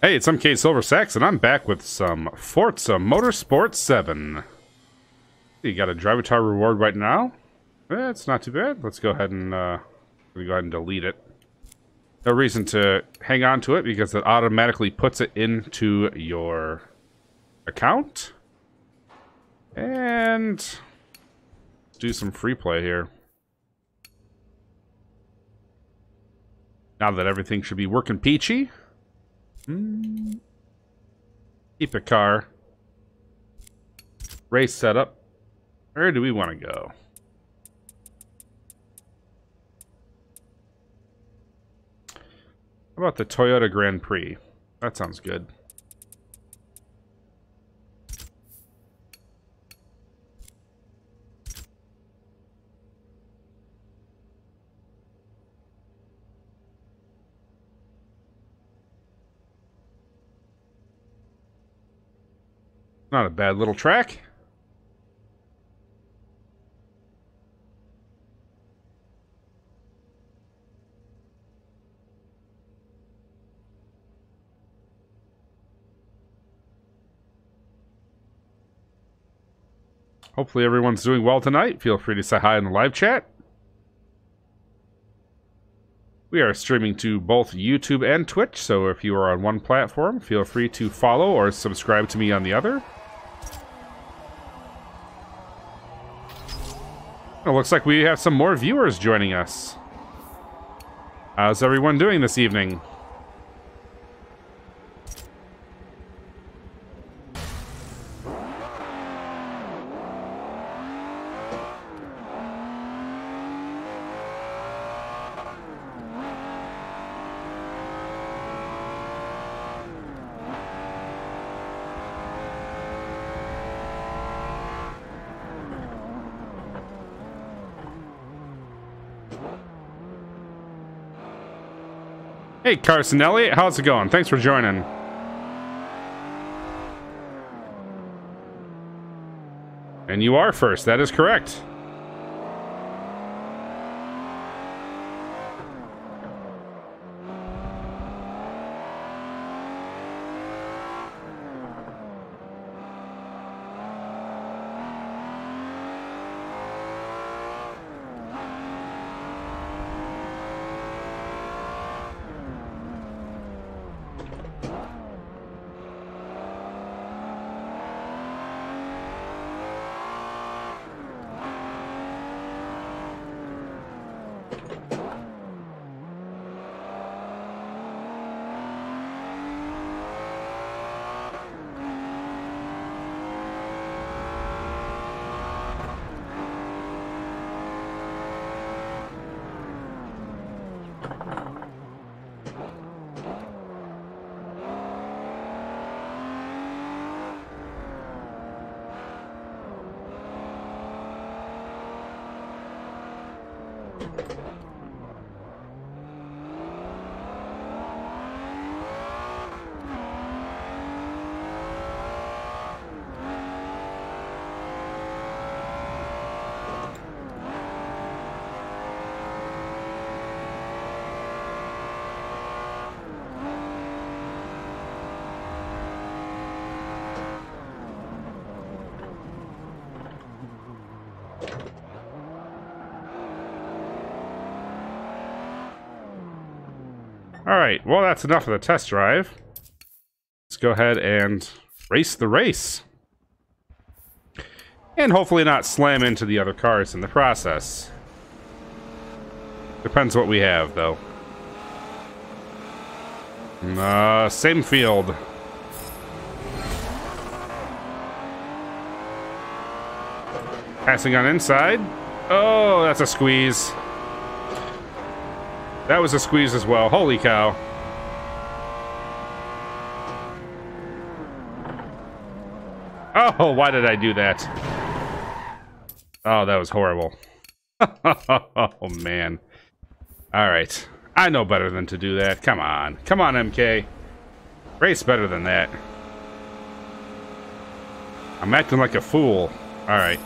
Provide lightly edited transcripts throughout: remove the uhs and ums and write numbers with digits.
Hey, it's MKSilverSax, and I'm back with some Forza Motorsport 7. You got a driver tar reward right now. It's not too bad. Let's go ahead and delete it. No reason to hang on to it because it automatically puts it into your account. And let's do some free play here. Now that everything should be working peachy. Keep a car. Race setup. Where do we want to go? How about the Toyota Grand Prix? That sounds good. Not a bad little track. Hopefully everyone's doing well tonight. Feel free to say hi in the live chat. We are streaming to both YouTube and Twitch, so if you are on one platform, feel free to follow or subscribe to me on the other. It looks like we have some more viewers joining us. How's everyone doing this evening? Hey, Carson Elliott, how's it going? Thanks for joining. And you are first, that is correct. Alright, well that's enough of the test drive. Let's go ahead and race the race. And hopefully not slam into the other cars in the process. Depends what we have, though. Same field. Passing on inside. Oh, that's a squeeze. That was a squeeze as well. Holy cow. Oh, why did I do that? Oh, that was horrible. Oh, man. Alright. I know better than to do that. Come on. Come on, MK. Race better than that. I'm acting like a fool. Alright.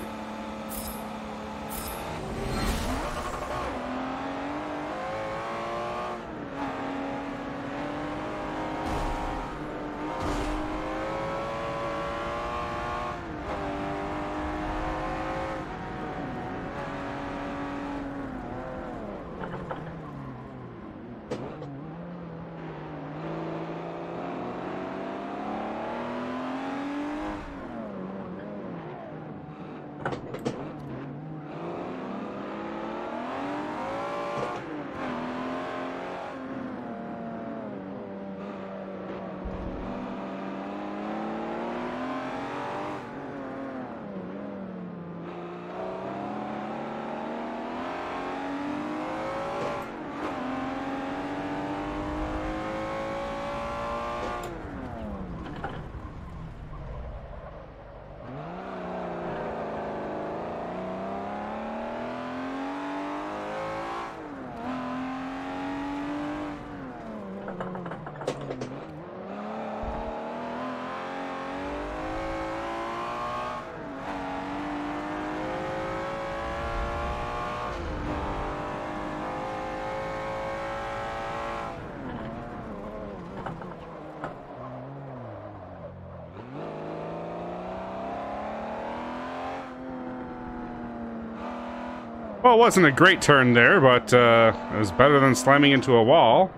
Well, it wasn't a great turn there, but it was better than slamming into a wall.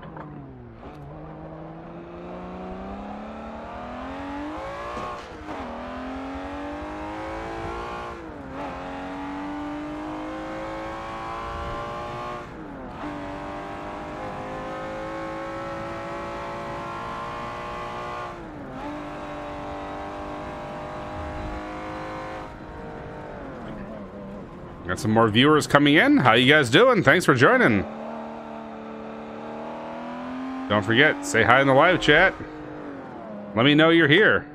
Got some more viewers coming in. How you guys doing? Thanks for joining. Don't forget, say hi in the live chat. Let me know you're here.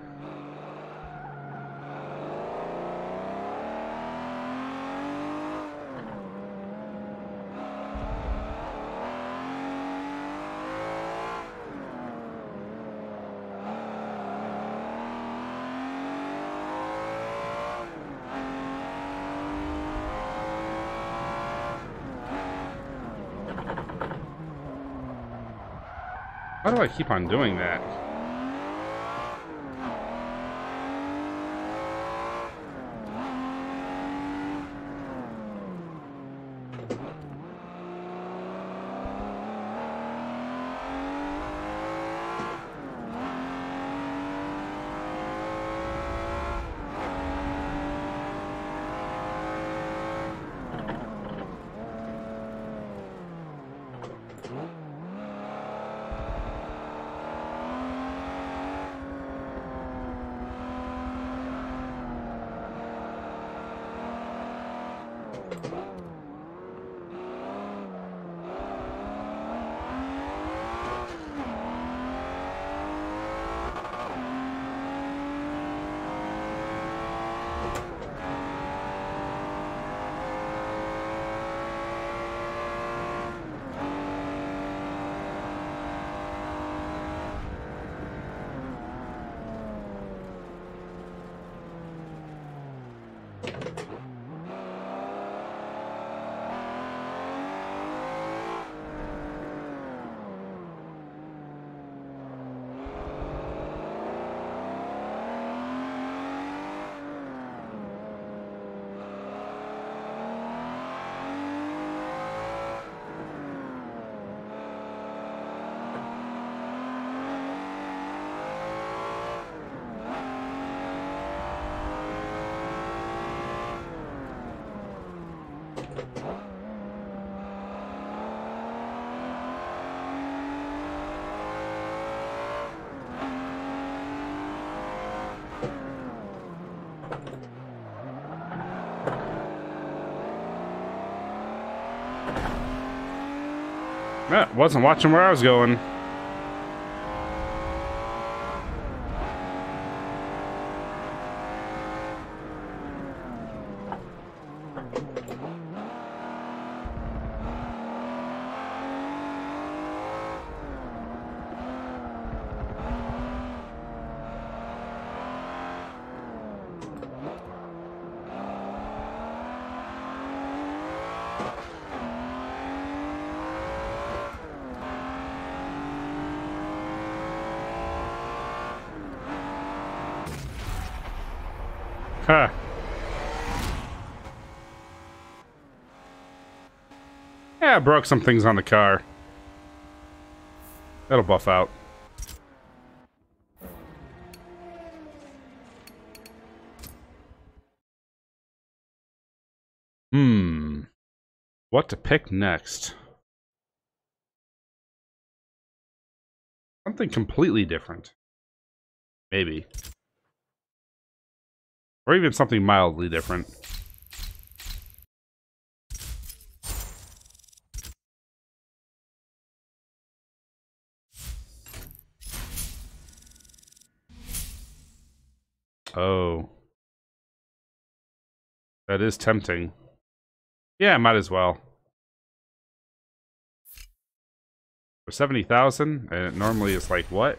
Why do I keep on doing that? Yeah, wasn't watching where I was going. Huh. Yeah, I broke some things on the car. That'll buff out. What to pick next? Something completely different. Maybe. Or even something mildly different. Oh. That is tempting. Yeah, might as well. For 70,000, and it normally is like what?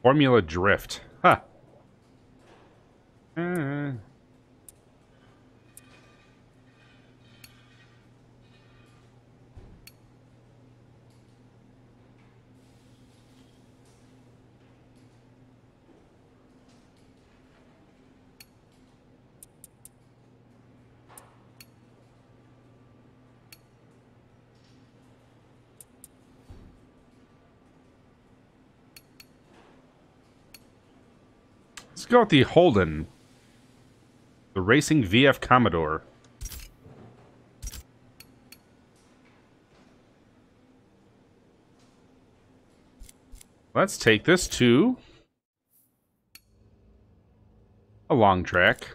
Formula Drift. Huh. Let's go with the Holden. The Racing VF Commodore. Let's take this to a long track.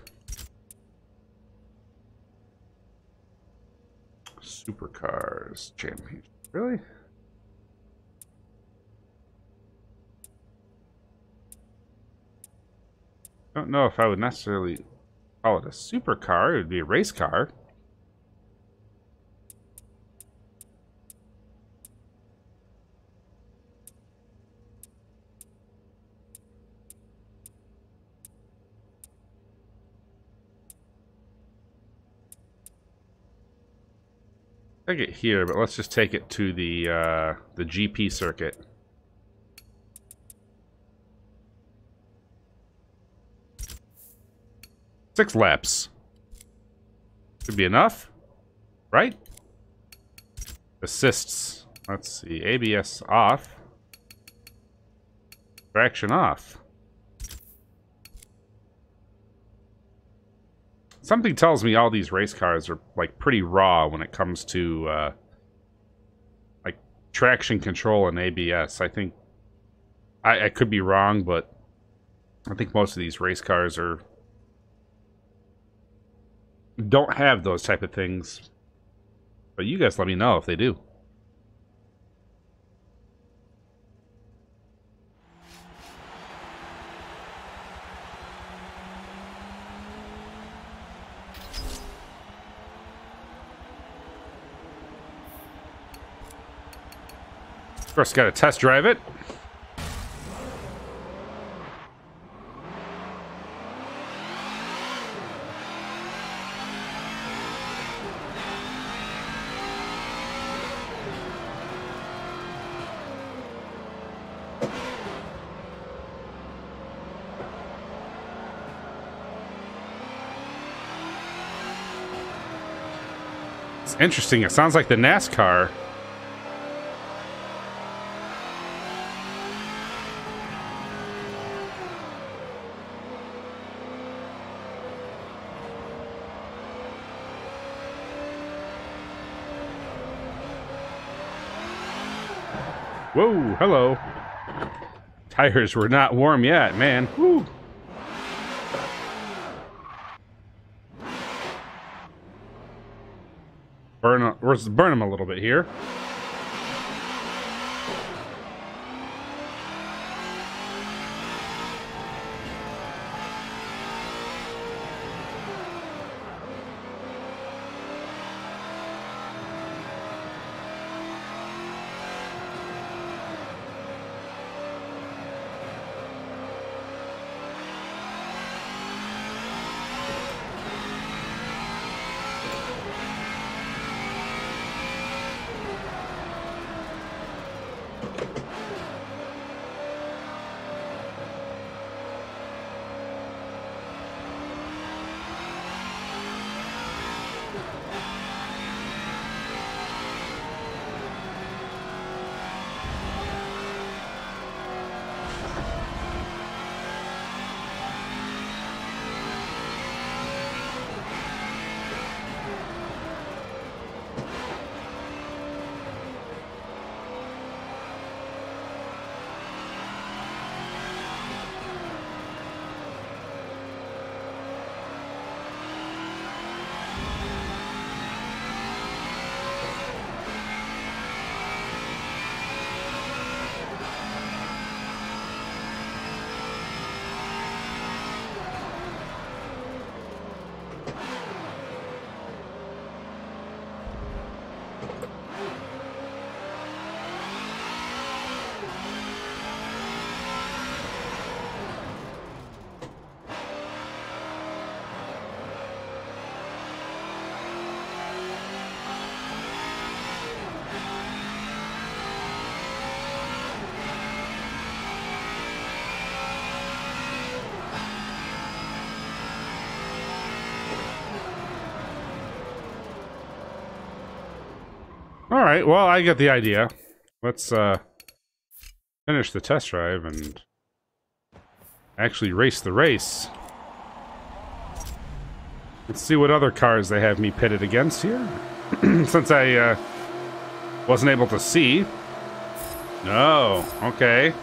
Supercars Championship. Really? Don't know if I would necessarily call it a supercar. It would be a race car. Take it here, but let's just take it to the GP circuit. Six laps. Should be enough, right? Assists. Let's see. ABS off. Traction off. Something tells me all these race cars are like pretty raw when it comes to like traction control and ABS. I think I could be wrong, but I think most of these race cars don't have those type of things. But you guys let me know if they do. First, got to test drive it. It's interesting. It sounds like the NASCAR. Whoa, hello. Tires were not warm yet, man. Woo. Burn them a little bit here. Alright, well, I get the idea. Let's finish the test drive and actually race the race. Let's see what other cars they have me pitted against here. Since I wasn't able to see. Oh, okay.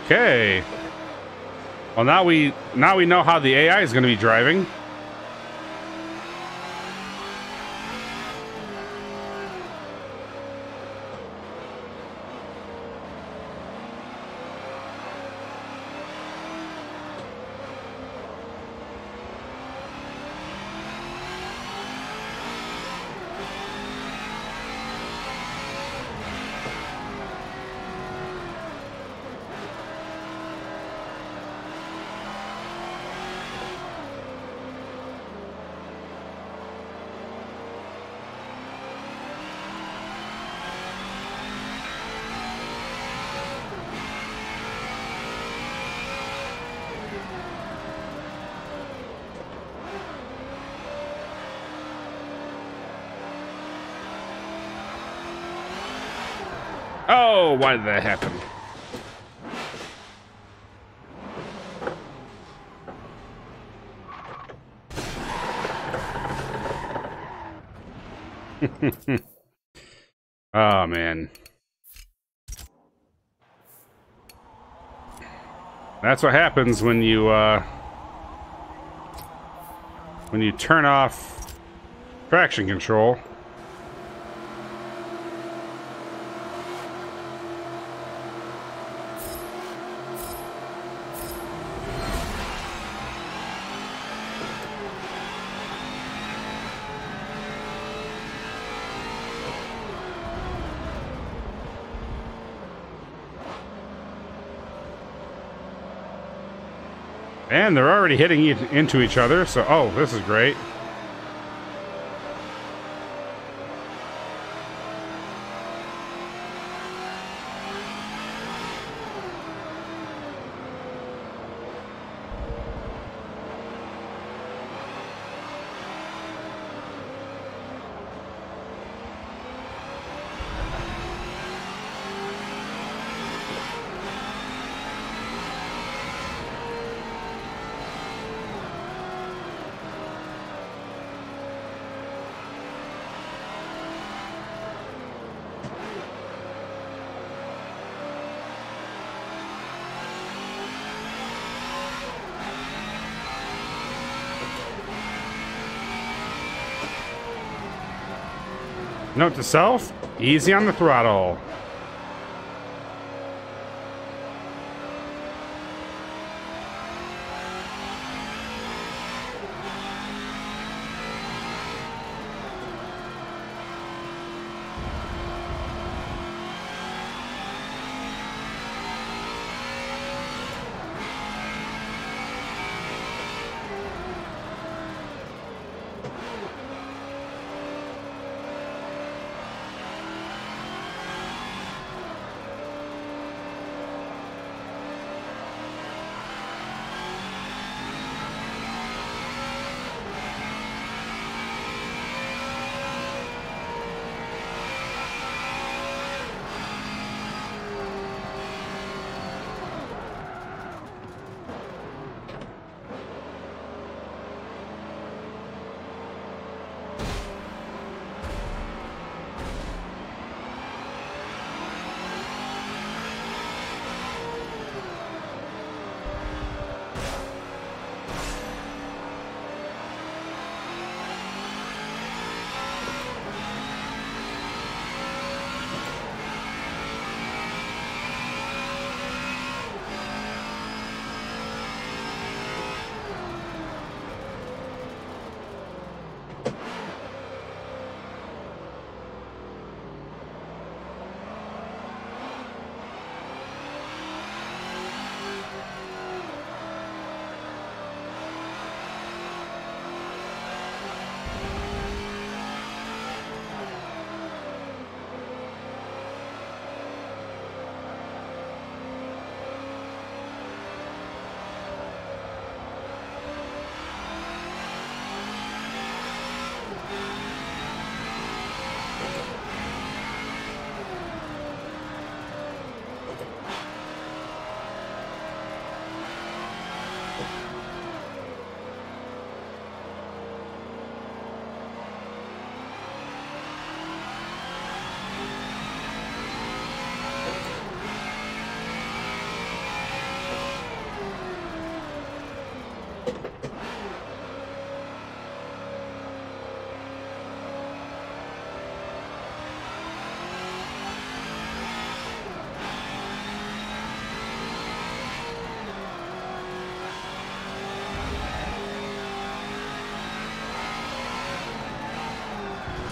Okay. Well, now we know how the AI is going to be driving. Oh, why did that happen? Oh, man. That's what happens when you turn off traction control. And they're already hitting into each other, so... Oh, this is great. Note to self, easy on the throttle.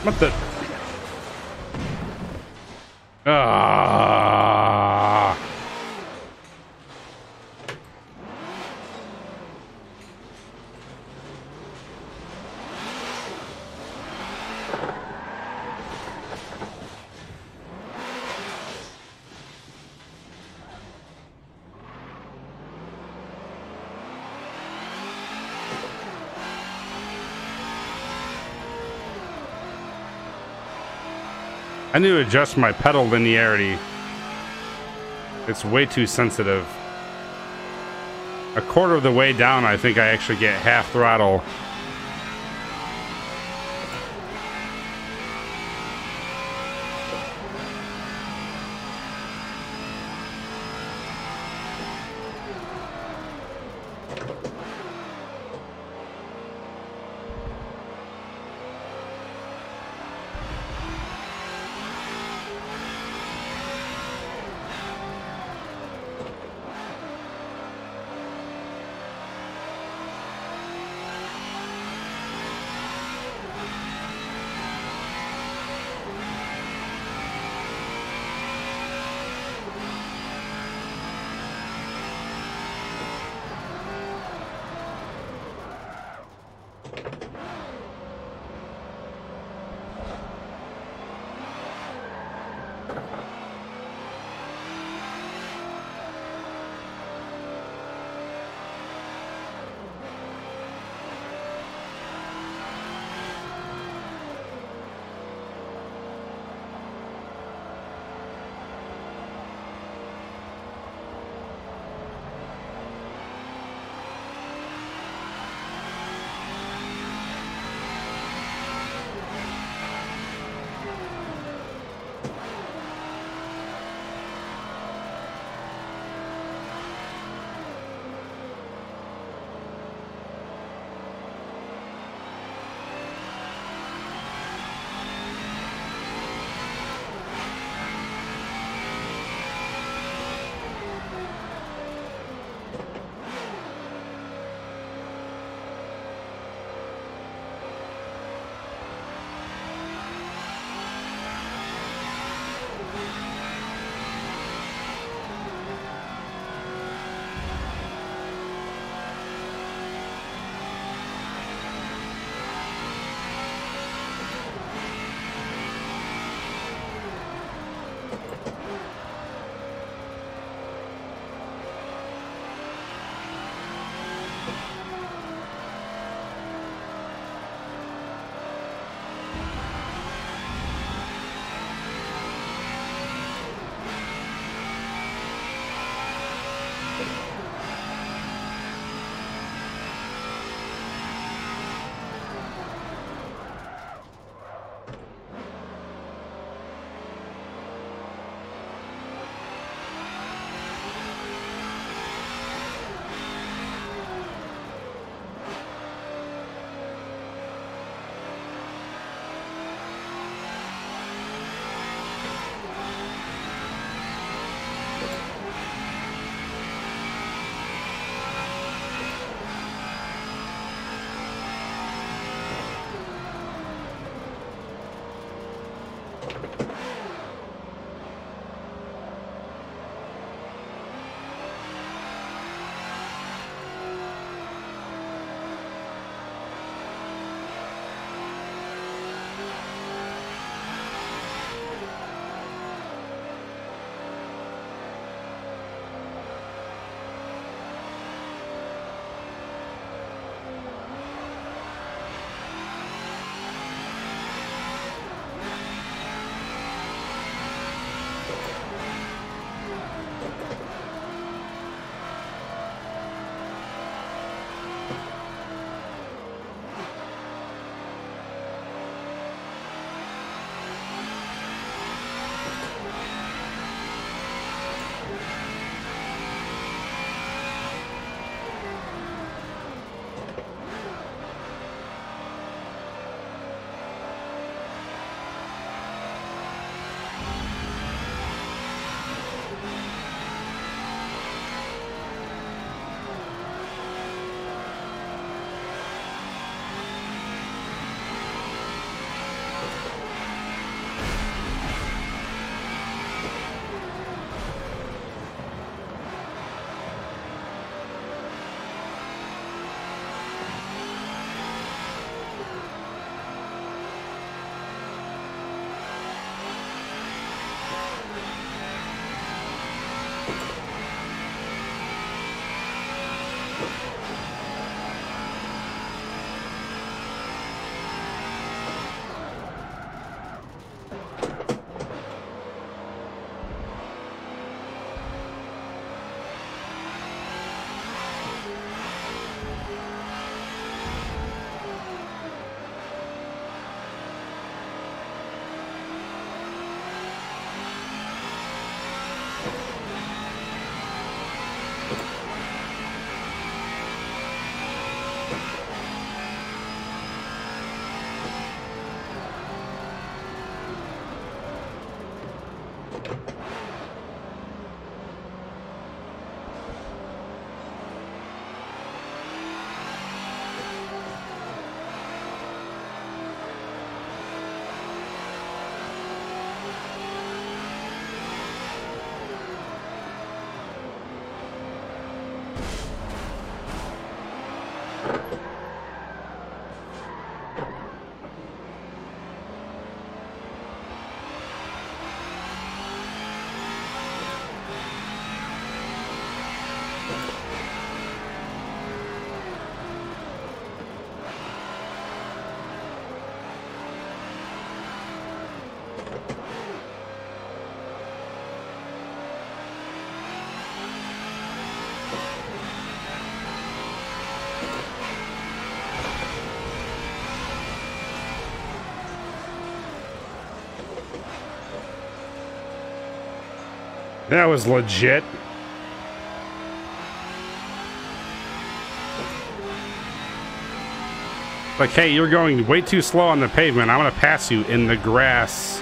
What the? Ah. I need to adjust my pedal linearity. It's way too sensitive. A quarter of the way down, I think I actually get half throttle. That was legit. Like, hey, you're going way too slow on the pavement. I'm gonna pass you in the grass.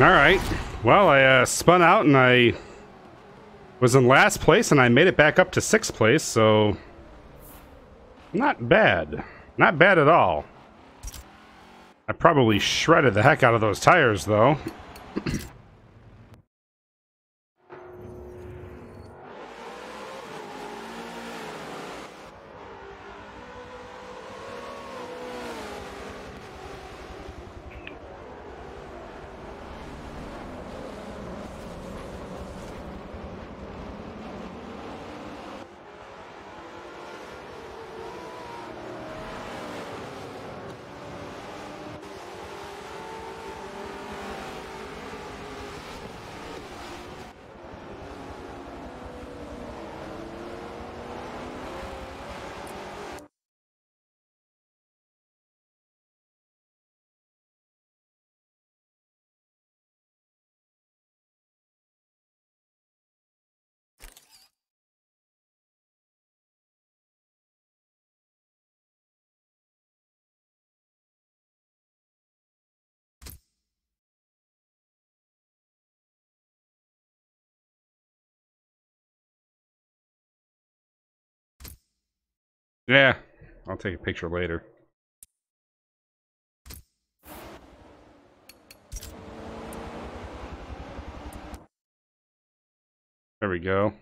Alright. Well, I spun out and I was in last place and I made it back up to 6th place, so not bad. Not bad at all. I probably shredded the heck out of those tires, though. Yeah, I'll take a picture later. There we go.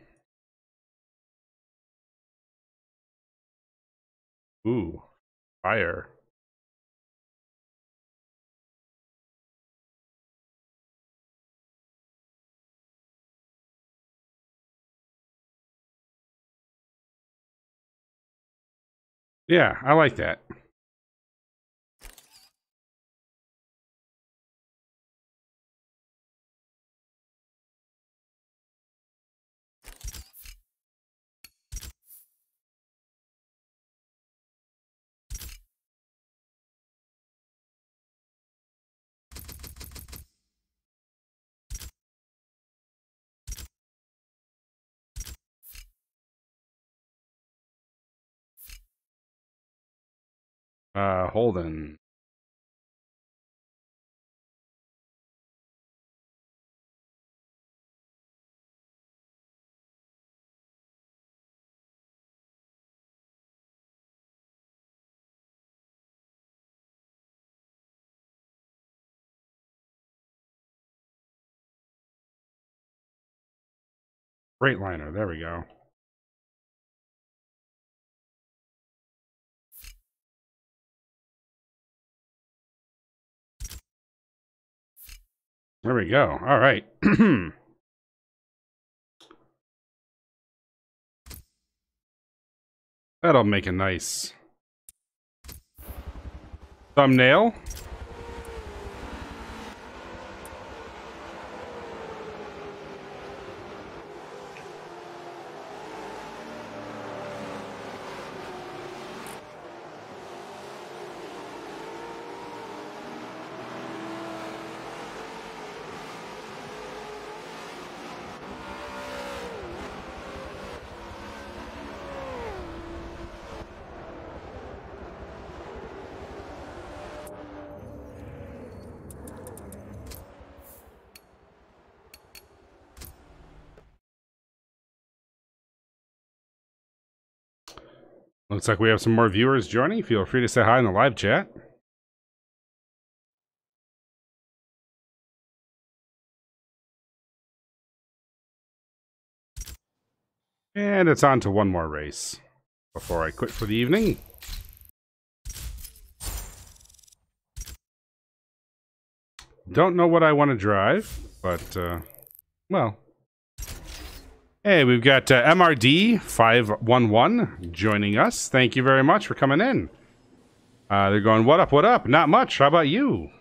Ooh, fire. Yeah, I like that. Holden. Freightliner, there we go. There we go. All right. That'll make a nice thumbnail. Looks like we have some more viewers joining. Feel free to say hi in the live chat. And it's on to one more race before I quit for the evening. Don't know what I want to drive, but, well. Hey, we've got MRD511 joining us. Thank you very much for coming in. They're going, what up, what up? Not much. How about you?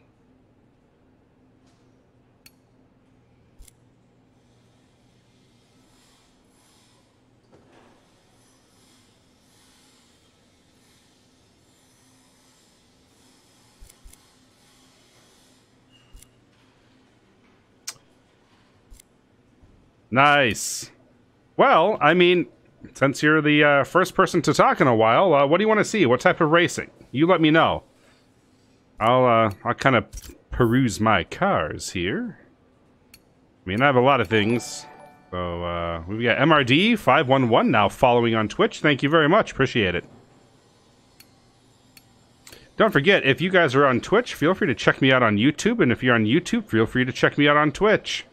Nice. Well, I mean, since you're the first person to talk in a while, what do you want to see? What type of racing? You let me know. I'll kind of peruse my cars here. I mean, I have a lot of things. So, we've got MRD511 now following on Twitch. Thank you very much. Appreciate it. Don't forget, if you guys are on Twitch, feel free to check me out on YouTube. And if you're on YouTube, feel free to check me out on Twitch.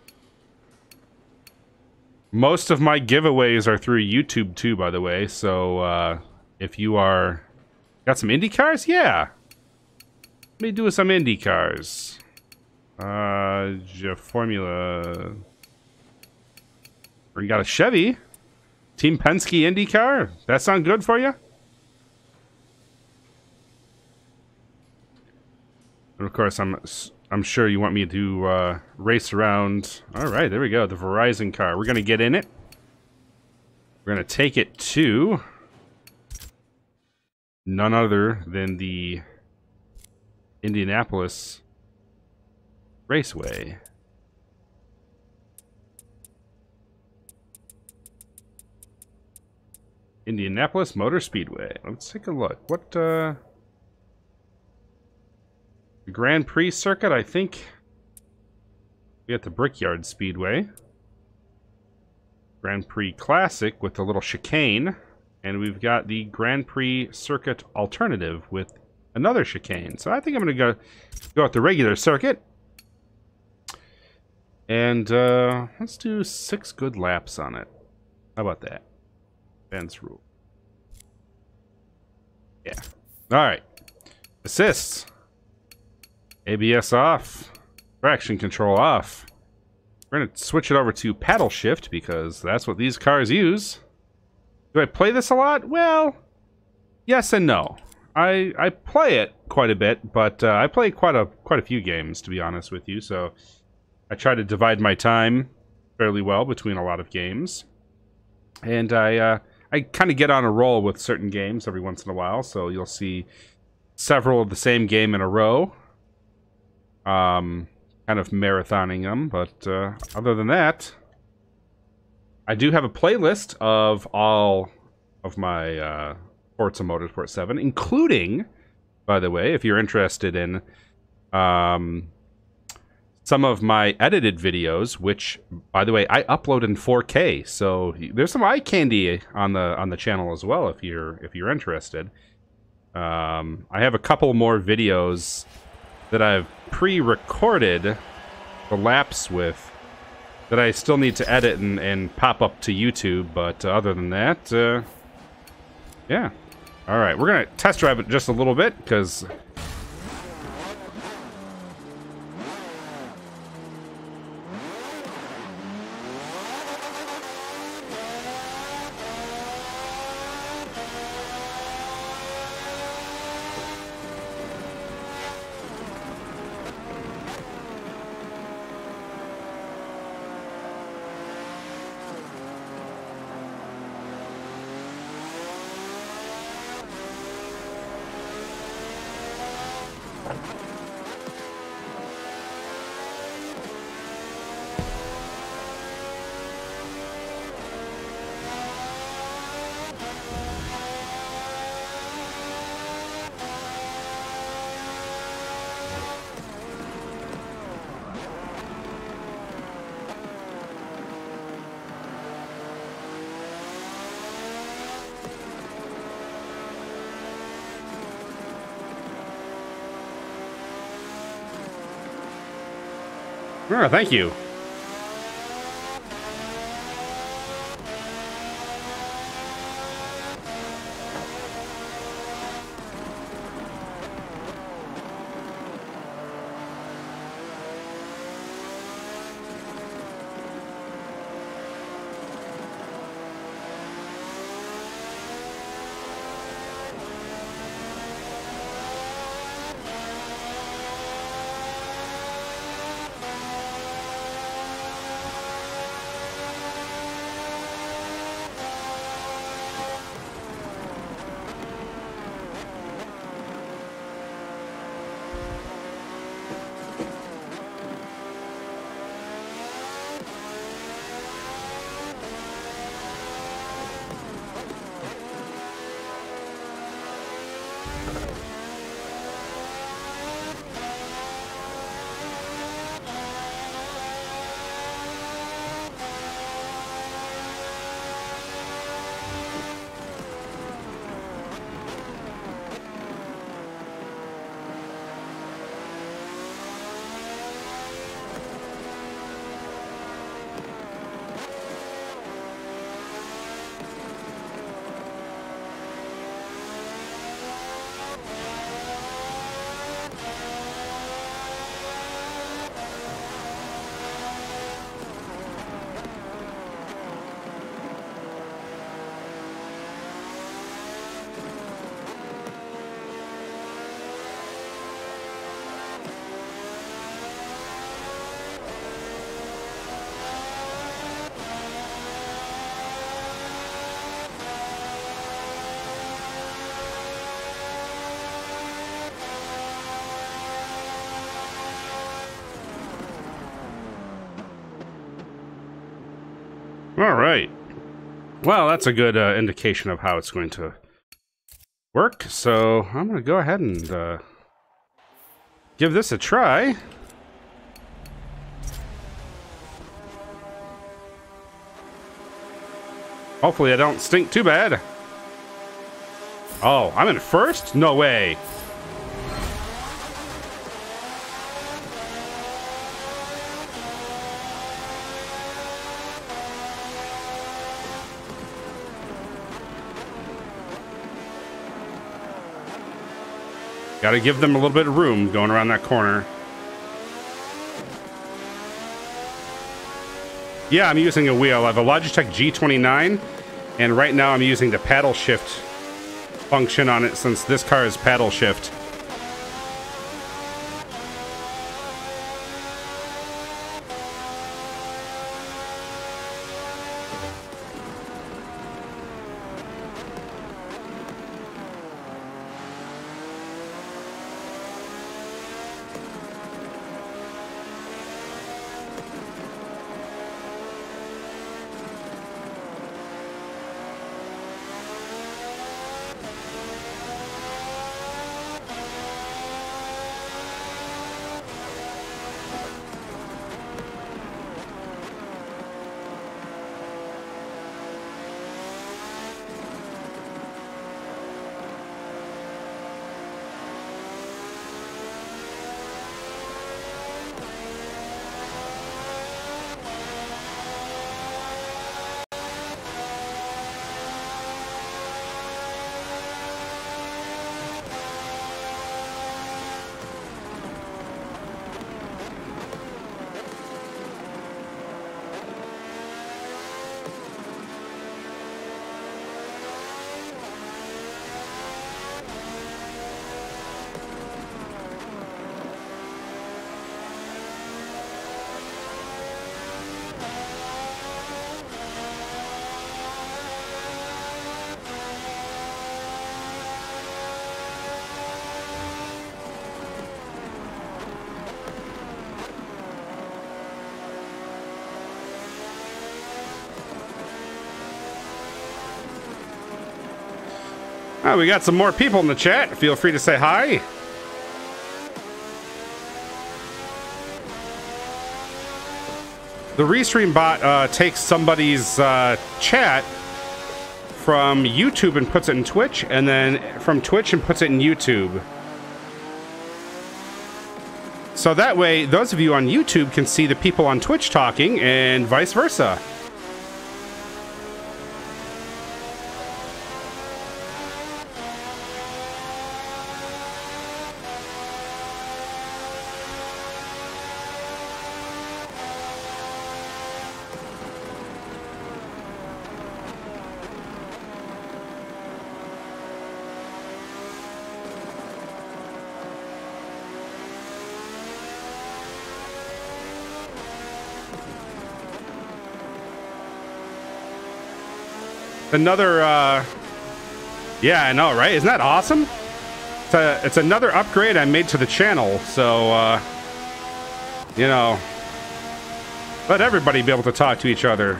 Most of my giveaways are through YouTube too, by the way. So, if you are... Got some Indy cars? Yeah. Let me do some Indy cars. Formula... Or you got a Chevy? Team Penske Indy car? That sound good for you? And of course, I'm sure you want me to race around. All right, there we go. The Verizon car. We're gonna get in it. We're gonna take it to none other than the Indianapolis Raceway. Indianapolis Motor Speedway. Let's take a look. What, the Grand Prix circuit, I think. We got the Brickyard Speedway. Grand Prix Classic with the little chicane. And we've got the Grand Prix Circuit Alternative with another chicane. So I think I'm going to go with the regular circuit. And let's do 6 good laps on it. How about that? Ben's rule. Yeah. Alright. Assists. ABS off. Traction control off. We're going to switch it over to paddle shift because that's what these cars use. Do I play this a lot? Well, yes and no. I play it quite a bit, but I play quite a few games, to be honest with you, so I try to divide my time fairly well between a lot of games. And I kind of get on a roll with certain games every once in a while, so you'll see several of the same game in a row. Kind of marathoning them, but other than that, I do have a playlist of all of my Forza Motorsport 7, including, by the way, if you're interested in some of my edited videos, which, by the way, I upload in 4K. So there's some eye candy on the channel as well if you're interested. I have a couple more videos that I've pre-recorded the laps with that I still need to edit and pop up to YouTube, but other than that, yeah. Alright, we're gonna test drive it just a little bit, because... Oh, thank you. All right. Well, that's a good indication of how it's going to work. So I'm going to go ahead and give this a try. Hopefully I don't stink too bad. Oh, I'm in first? No way. Gotta give them a little bit of room going around that corner. Yeah, I'm using a wheel. I have a Logitech G29, and right now I'm using the paddle shift function on it since this car is paddle shift. We got some more people in the chat. Feel free to say hi. The Restream bot takes somebody's chat from YouTube and puts it in Twitch, and then from Twitch and puts it in YouTube. So that way, those of you on YouTube can see the people on Twitch talking, and vice versa. Another, yeah, I know, right? Isn't that awesome? It's another upgrade I made to the channel, so, you know, let everybody be able to talk to each other.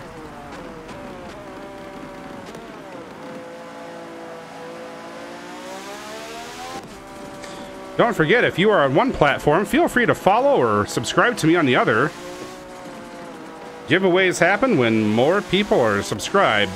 Don't forget, if you are on one platform, feel free to follow or subscribe to me on the other. Giveaways happen when more people are subscribed.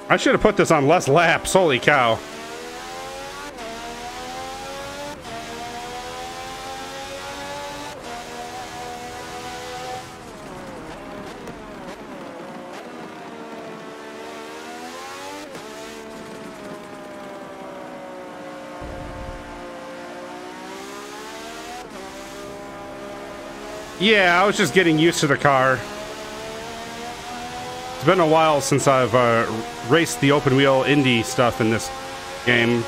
I should have put this on less laps. Holy cow. Yeah, I was just getting used to the car. It's been a while since I've raced the open wheel Indy stuff in this game.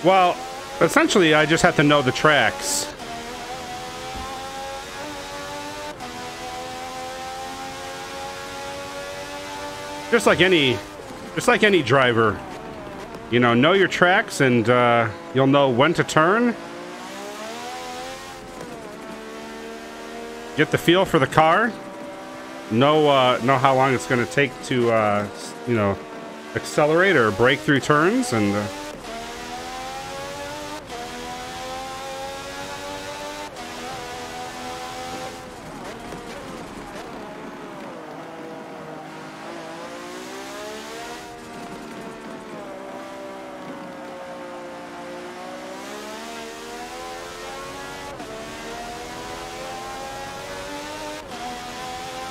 Well, essentially, I just have to know the tracks. Just like any driver, you know your tracks, and you'll know when to turn. Get the feel for the car. Know how long it's going to take to accelerate or brake through turns, and.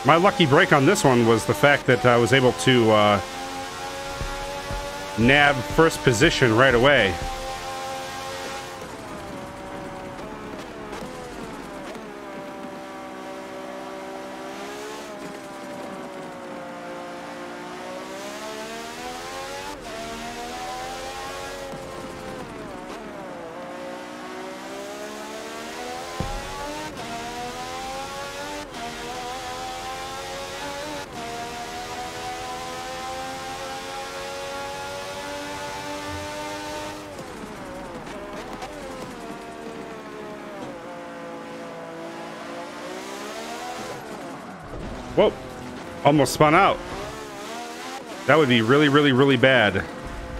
My lucky break on this one was the fact that I was able to nab first position right away. Whoa, almost spun out. That would be really, really, really bad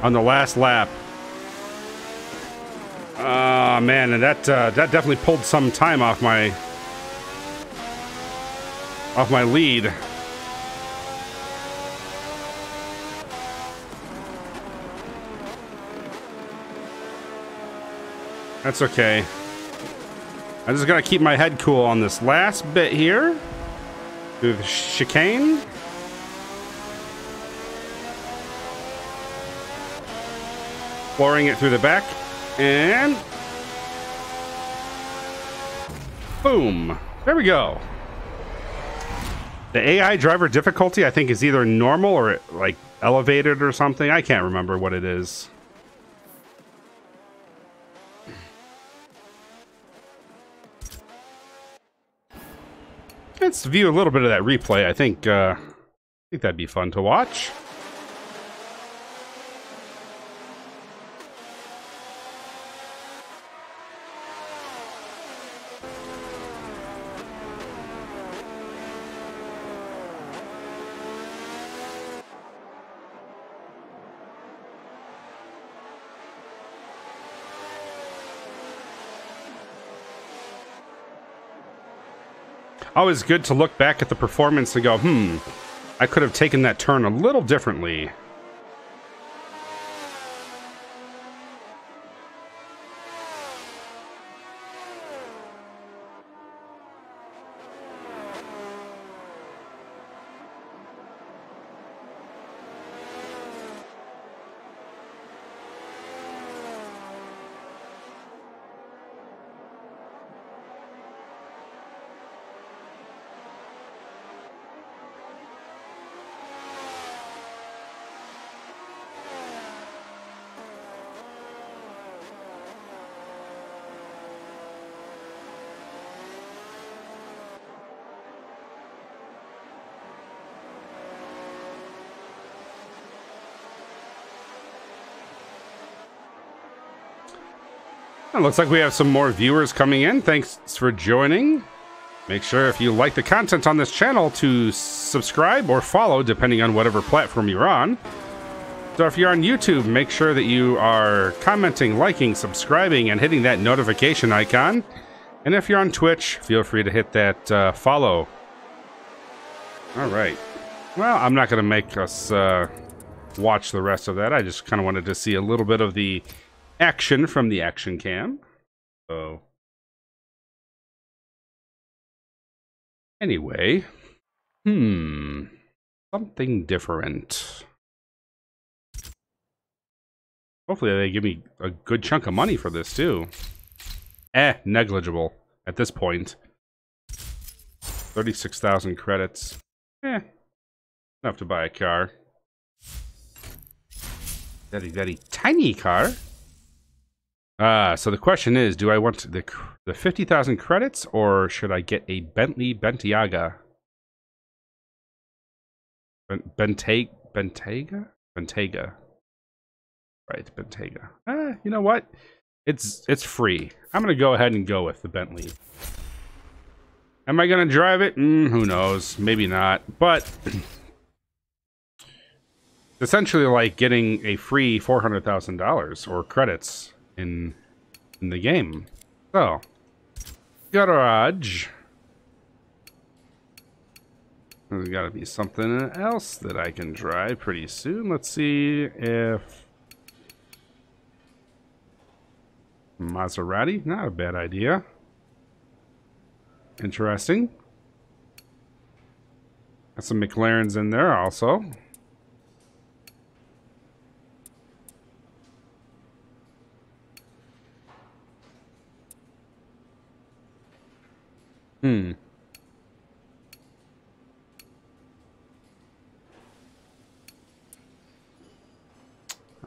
on the last lap. Oh man, and that definitely pulled some time off my lead. That's okay. I just gotta keep my head cool on this last bit here. Through the chicane. Flooring it through the back. And boom. There we go. The AI driver difficulty, I think, is either normal or like elevated or something. I can't remember what it is. Let's view a little bit of that replay. I think that'd be fun to watch. Always good to look back at the performance and go, I could have taken that turn a little differently. It looks like we have some more viewers coming in. Thanks for joining. Make sure if you like the content on this channel to subscribe or follow, depending on whatever platform you're on. So if you're on YouTube, make sure that you are commenting, liking, subscribing, and hitting that notification icon. And if you're on Twitch, feel free to hit that follow. All right. Well, I'm not going to make us watch the rest of that. I just kind of wanted to see a little bit of the action from the action cam. So, anyway, something different. Hopefully they give me a good chunk of money for this too. Negligible at this point. 36,000 credits. Enough to buy a car. Very, very tiny car. So the question is, do I want the 50,000 credits, or should I get a Bentley Bentayga? Bentayga? Right, Bentayga. You know what? It's free. I'm gonna go ahead and go with the Bentley. Am I gonna drive it? Who knows? Maybe not. But essentially, like getting a free $400,000 or credits in the game. So, garage. There's got to be something else that I can drive pretty soon. Let's see if Maserati, not a bad idea. Interesting. Got some McLarens in there also.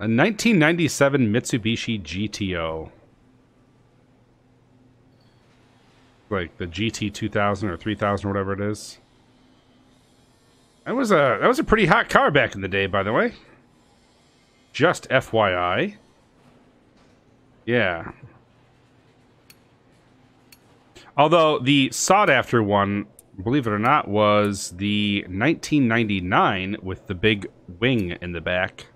A 1997 Mitsubishi GTO. Like the GT 2000 or 3000 or whatever it is. That was a pretty hot car back in the day, by the way. Just FYI. Yeah. Although the sought-after one, believe it or not, was the 1999 with the big wing in the back.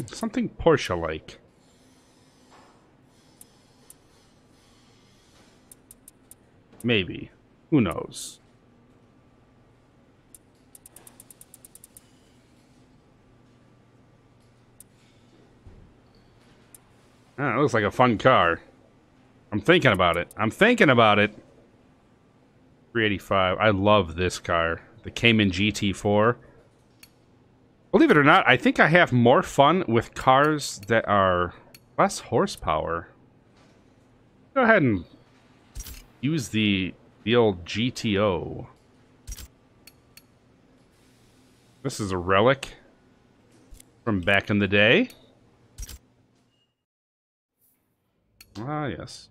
Something Porsche-like. Maybe. Who knows? It looks like a fun car. I'm thinking about it. 385. I love this car. The Cayman GT4. Believe it or not, I think I have more fun with cars that are less horsepower. Go ahead and use the old GTO. This is a relic from back in the day. Ah, yes.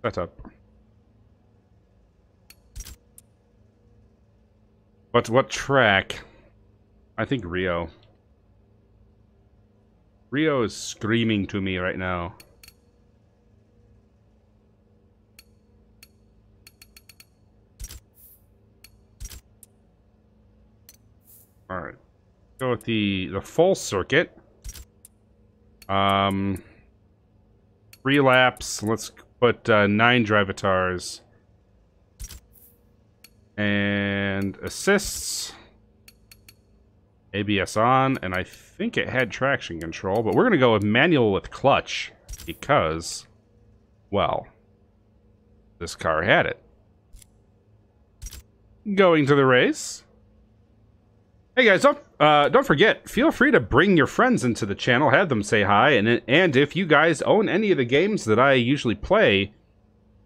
Setup. But what track? I think Rio. Rio is screaming to me right now. Alright. Go with the full circuit. 3 laps. Let's put 9 drivatars. And assists. ABS on, and I think it had traction control, but we're going to go with manual with clutch because, well, this car had it. Going to the race. Hey guys, don't forget, feel free to bring your friends into the channel, have them say hi, and if you guys own any of the games that I usually play,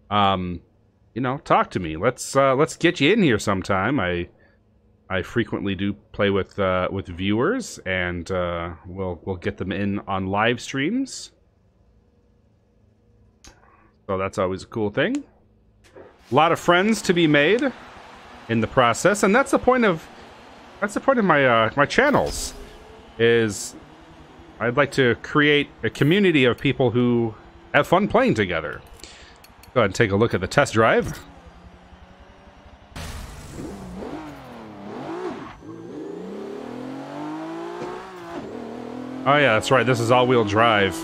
you know, talk to me. Let's get you in here sometime. I frequently do play with viewers, and we'll get them in on live streams. So that's always a cool thing. A lot of friends to be made in the process, and that's the point of That's the point of my my channels. Is I'd like to create a community of people who have fun playing together. Go ahead and take a look at the test drive. Oh yeah, that's right. This is all-wheel drive.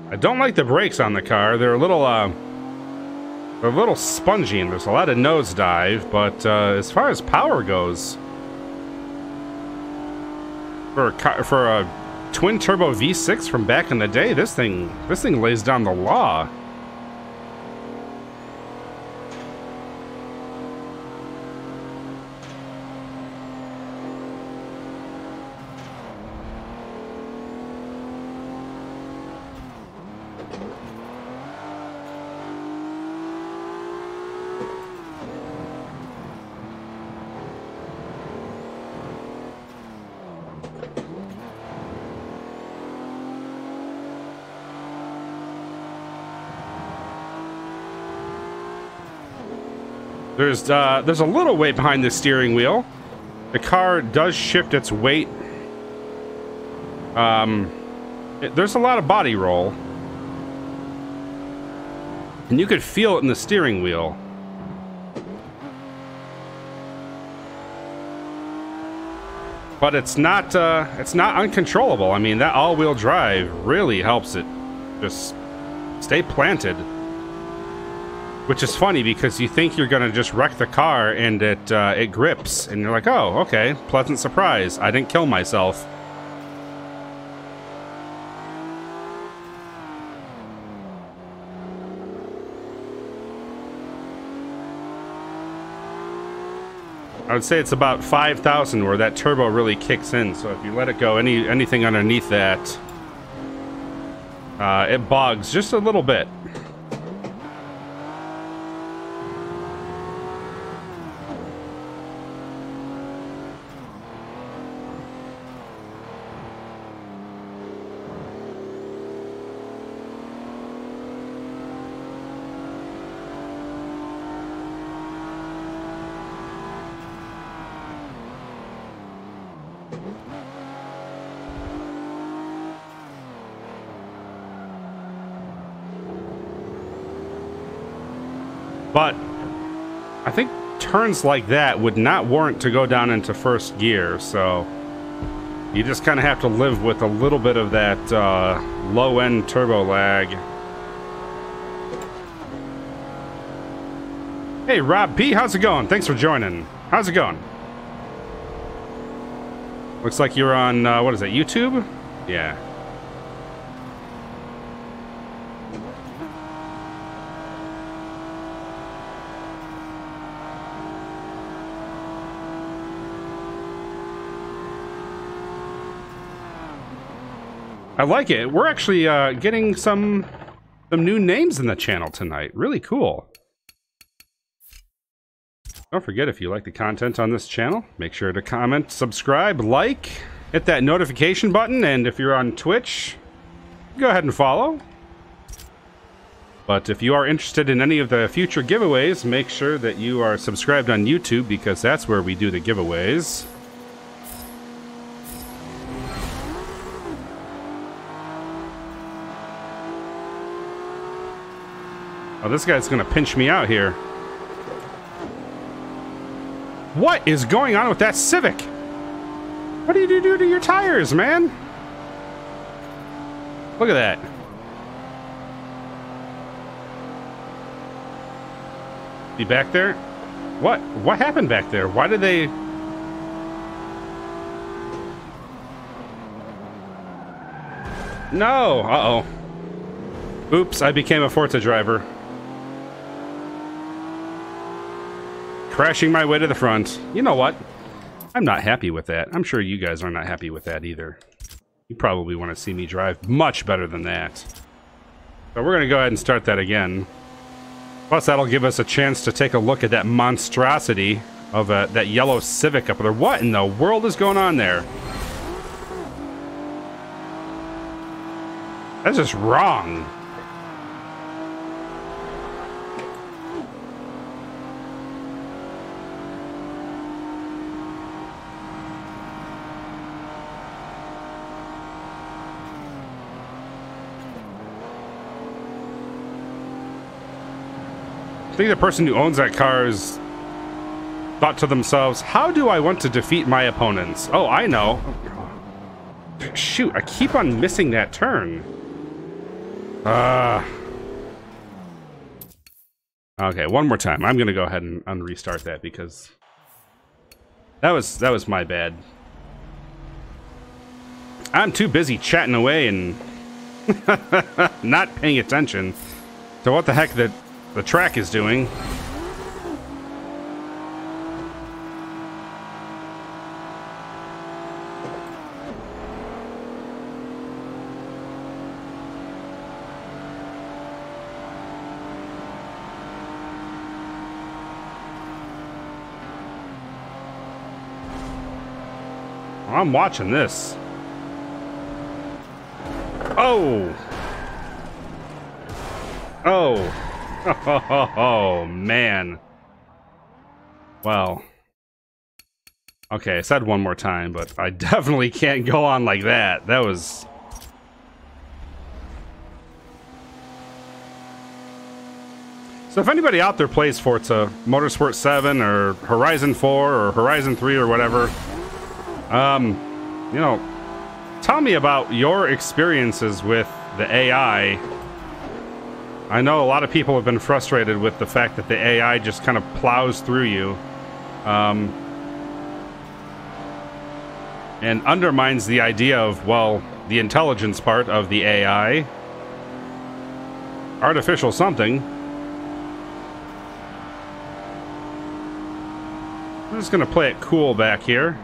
I don't like the brakes on the car. They're a little spongy, and there's a lot of nosedive. But as far as power goes, for a twin turbo V6 from back in the day, this thing lays down the law. There's a little weight behind the steering wheel. The car does shift its weight. There's a lot of body roll. And you could feel it in the steering wheel. But it's not uncontrollable. I mean, that all-wheel drive really helps it just stay planted. Which is funny because you think you're gonna just wreck the car and it grips, and you're like, oh, okay, pleasant surprise. I didn't kill myself. I would say it's about 5,000 where that turbo really kicks in. So if you let it go anything underneath that, it bogs just a little bit. But I think turns like that would not warrant to go down into first gear, so you just kind of have to live with a little bit of that low-end turbo lag. Hey, Rob P, how's it going? Thanks for joining. How's it going? Looks like you're on, what is it, YouTube? Yeah. I like it. We're actually getting some new names in the channel tonight. Really cool. Don't forget, if you like the content on this channel, make sure to comment, subscribe, like, hit that notification button, and if you're on Twitch, go ahead and follow. But if you are interested in any of the future giveaways, make sure that you are subscribed on YouTube, because that's where we do the giveaways. Oh, this guy's gonna pinch me out here. What is going on with that Civic? What did you do to your tires, man? Look at that. Be back there? What? What happened back there? Why did they... No! Uh-oh. Oops, I became a Forza driver. Crashing my way to the front. You know what? I'm not happy with that. I'm sure you guys are not happy with that either. You probably want to see me drive much better than that. So we're going to go ahead and start that again. Plus, that'll give us a chance to take a look at that monstrosity of that yellow Civic up there. What in the world is going on there? That's just wrong. I think the person who owns that car has thought to themselves, how do I want to defeat my opponents? Oh, I know. Shoot, I keep on missing that turn. Okay, one more time. I'm gonna go ahead and restart that because that was my bad. I'm too busy chatting away and not paying attention to what the heck the track is doing. I'm watching this. Oh! Oh! Oh, man. Well. Okay, I said one more time, but I definitely can't go on like that. That was... So if anybody out there plays Forza Motorsport 7 or Horizon 4 or Horizon 3 or whatever, you know, tell me about your experiences with the AI. I know a lot of people have been frustrated with the fact that the AI just kind of plows through you, and undermines the idea of, well, the intelligence part of the AI. Artificial something. I'm just gonna play it cool back here.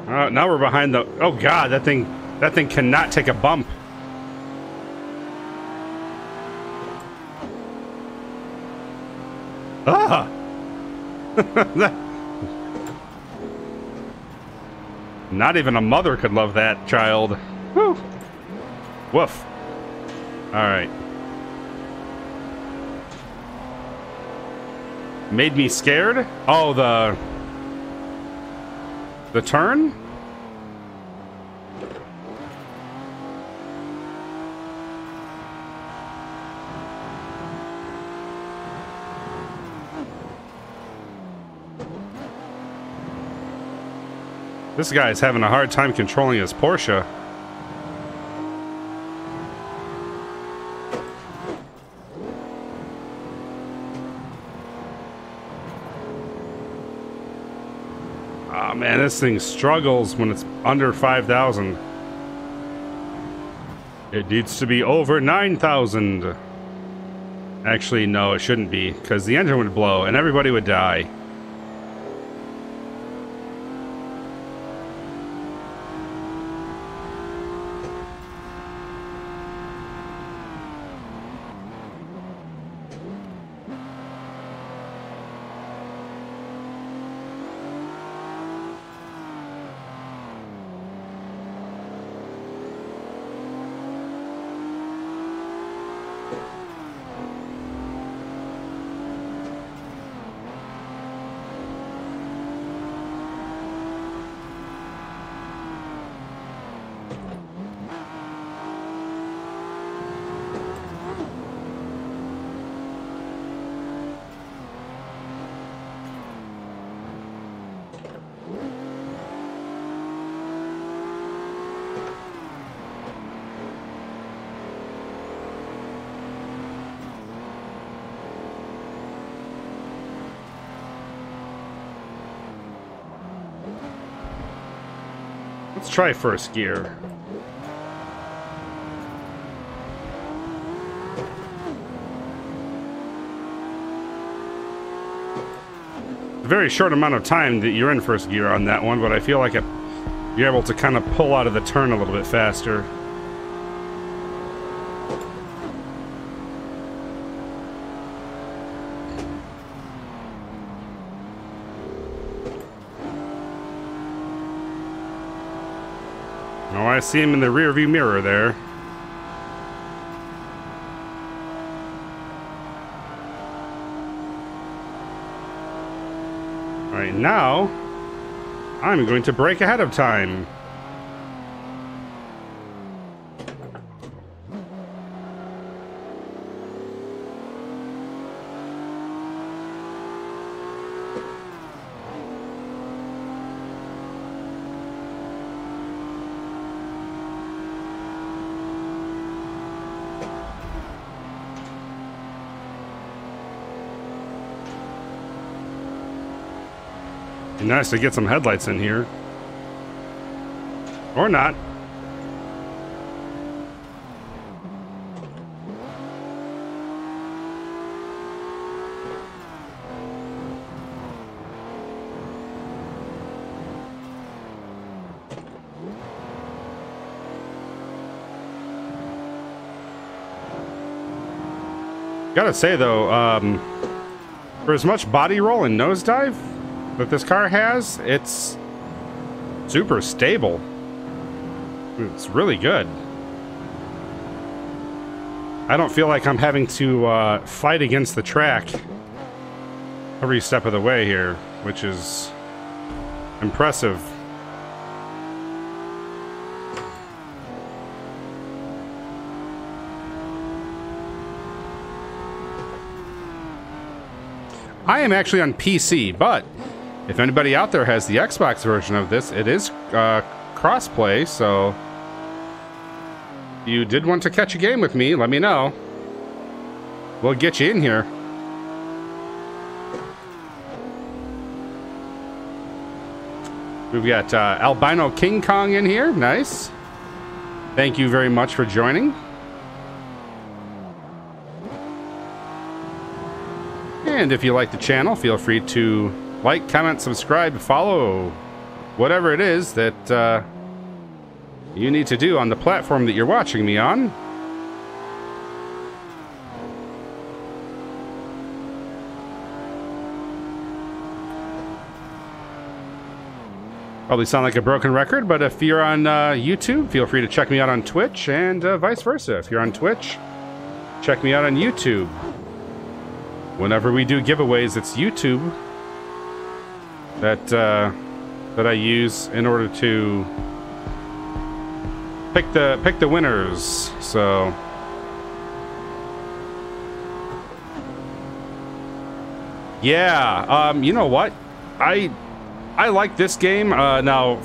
Now we're behind the... Oh god, that thing cannot take a bump. Ah! Not even a mother could love that child. Woo! Woof. Alright. Made me scared? Oh, the turn? This guy's having a hard time controlling his Porsche. Oh man, this thing struggles when it's under 5,000. It needs to be over 9,000. Actually, no, it shouldn't be, because the engine would blow and everybody would die. Let's try first gear. a very short amount of time that you're in first gear on that one, but I feel like you're able to kind of pull out of the turn a little bit faster. Oh, I see him in the rearview mirror there. All right, now I'm going to brake ahead of time. Nice to get some headlights in here. Or not. Gotta say though, for as much body roll and nosedive that this car has, it's super stable. It's really good. I don't feel like I'm having to fight against the track every step of the way here, which is impressive. I am actually on PC, but if anybody out there has the Xbox version of this, it is crossplay, so if you did want to catch a game with me, let me know. We'll get you in here. We've got Albino King Kong in here. Nice. Thank you very much for joining. And if you like the channel, feel free to like, comment, subscribe, follow, whatever it is that you need to do on the platform that you're watching me on. Probably sound like a broken record, but if you're on YouTube, feel free to check me out on Twitch, and vice versa. If you're on Twitch, check me out on YouTube. Whenever we do giveaways, it's YouTube that I use in order to pick the winners. So yeah, you know what? I like this game. Now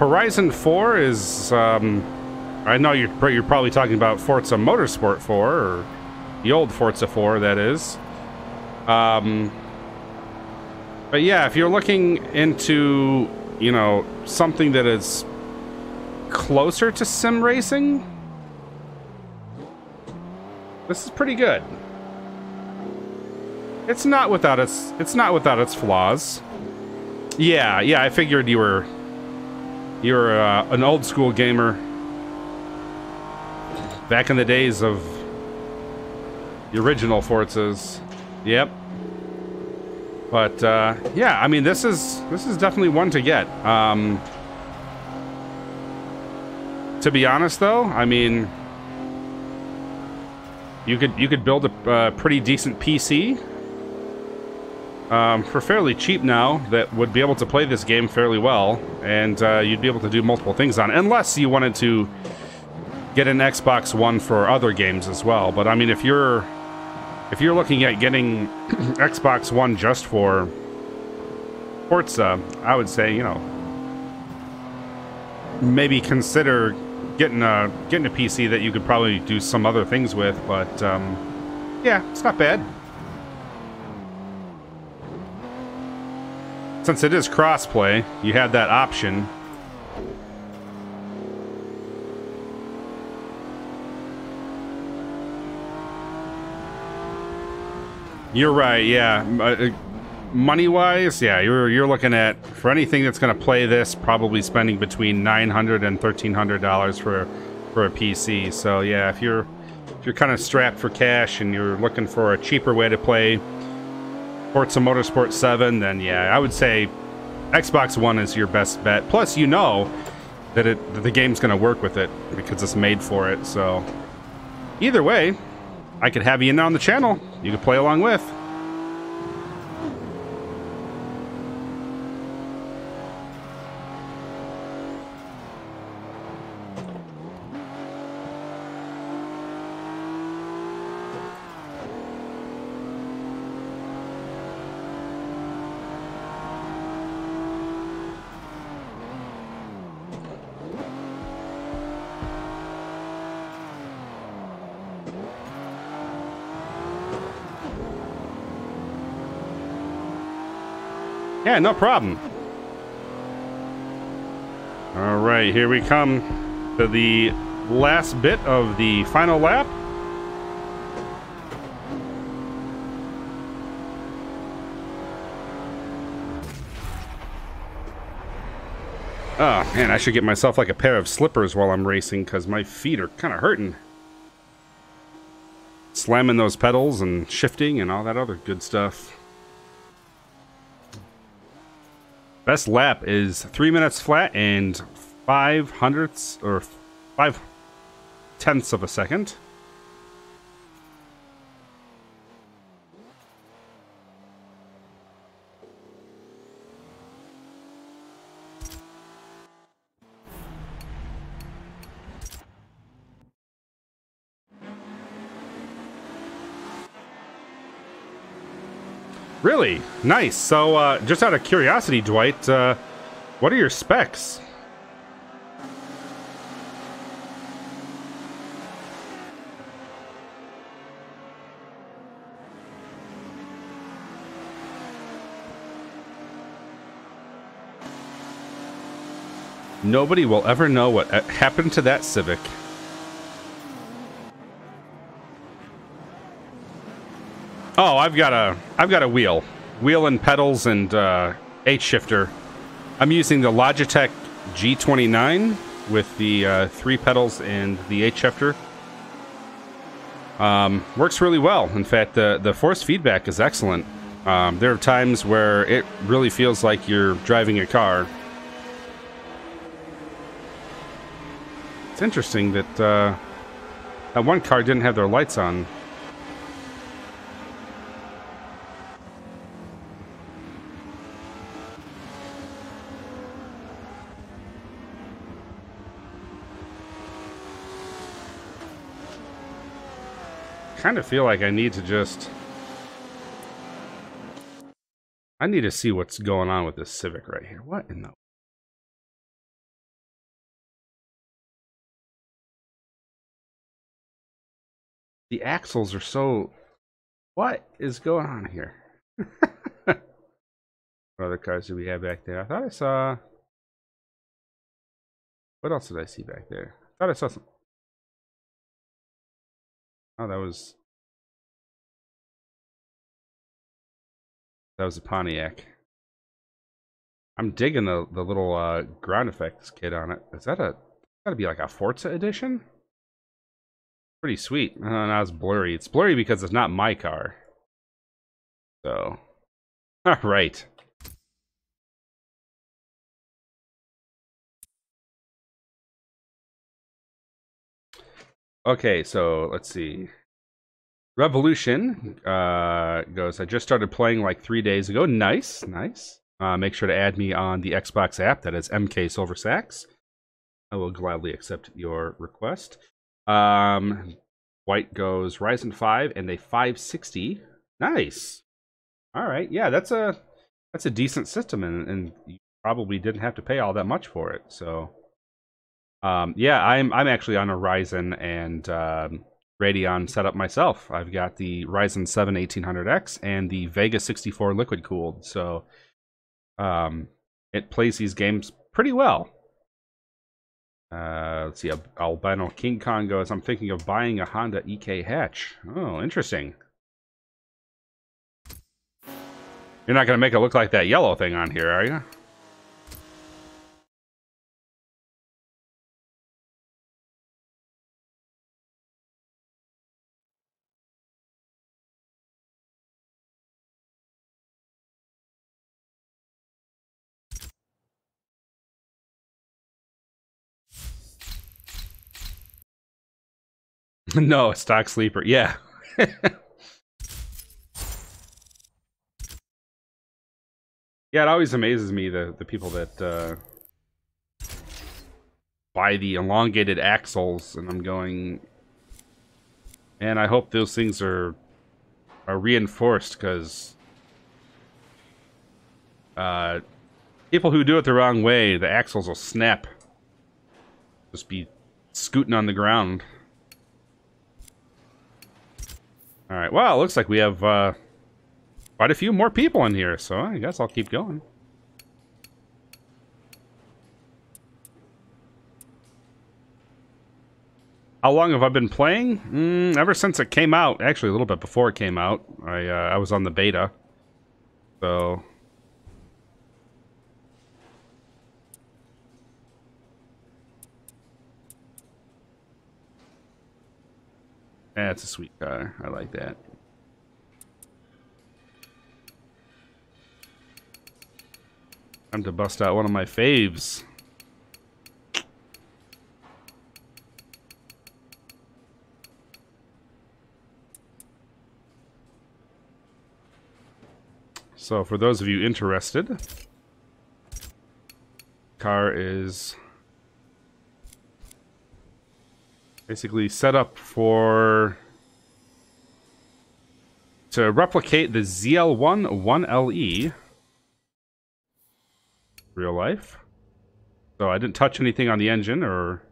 Horizon 4 is I know you're probably talking about Forza Motorsport 4, or the old Forza 4, that is. But yeah, if you're looking into, you know, something that is closer to sim racing, this is pretty good. It's not without its flaws. Yeah, I figured you were an old school gamer back in the days of the original Forzas. Yep. But yeah, I mean, this is definitely one to get. To be honest, though, I mean, you could build a pretty decent PC for fairly cheap now that would be able to play this game fairly well, and you'd be able to do multiple things on it, unless you wanted to get an Xbox One for other games as well. But I mean, if you're looking at getting Xbox One just for Forza, I would say, you know, maybe consider getting a PC that you could probably do some other things with. But yeah, it's not bad. Since it is crossplay, you have that option. You're right, yeah. money-wise, yeah, you're looking at, for anything that's going to play this, probably spending between $900 and $1,300 for a PC. So yeah, if you're kind of strapped for cash and you're looking for a cheaper way to play Forza Motorsport 7, then yeah, I would say Xbox One is your best bet. Plus, you know that the game's going to work with it because it's made for it. So either way, I could have you in on the channel. You could play along with. Yeah, no problem. All right, here we come to the last bit of the final lap. Oh, man, I should get myself like a pair of slippers while I'm racing because my feet are kind of hurting. Slamming those pedals and shifting and all that other good stuff. Best lap is 3 minutes flat and 5/100ths or 5/10ths of a second. Really? Nice. So, just out of curiosity, Dwight, what are your specs? Nobody will ever know what happened to that Civic. Oh, I've got a wheel and pedals and H shifter. I'm using the Logitech G29 with the 3 pedals and the H shifter. Works really well. In fact, the force feedback is excellent. There are times where it really feels like you're driving a car. It's interesting that that one car didn't have their lights on. Kind of feel like I need to just... I need to see what's going on with this Civic right here. What in the... The axles are so... What is going on here? What other cars do we have back there? I thought I saw... What else did I see back there? I thought I saw some... Oh, that was a Pontiac. I'm digging the little ground effects kit on it. Is that gotta be like a Forza edition? Pretty sweet. Now it's blurry. It's blurry because it's not my car. So, all right. Okay, so let's see. Revolution goes, I just started playing like 3 days ago. Nice, nice. Make sure to add me on the Xbox app. That is MKSilverSax. I will gladly accept your request. White goes Ryzen 5 and a 560. Nice. All right, yeah, that's a decent system, and you probably didn't have to pay all that much for it. So. Yeah, I'm actually on a Ryzen and Radeon setup myself. I've got the Ryzen 7 1800X and the Vega 64 liquid cooled, so it plays these games pretty well. Let's see, Albino King Kong goes, I'm thinking of buying a Honda EK hatch. Oh, interesting. You're not going to make it look like that yellow thing on here, are you? No, stock sleeper. Yeah. Yeah, it always amazes me, the people that buy the elongated axles, and I'm going, man, I hope those things are reinforced, because people who do it the wrong way, the axles will snap. Just be scooting on the ground. Alright, well, it looks like we have quite a few more people in here, so I guess I'll keep going. How long have I been playing? Ever since it came out. Actually, a little bit before it came out. I was on the beta. So... yeah, it's a sweet car. I like that. Time to bust out one of my faves. So, for those of you interested, car is basically set up to replicate the ZL1 1LE real life. So I didn't touch anything on the engine, or...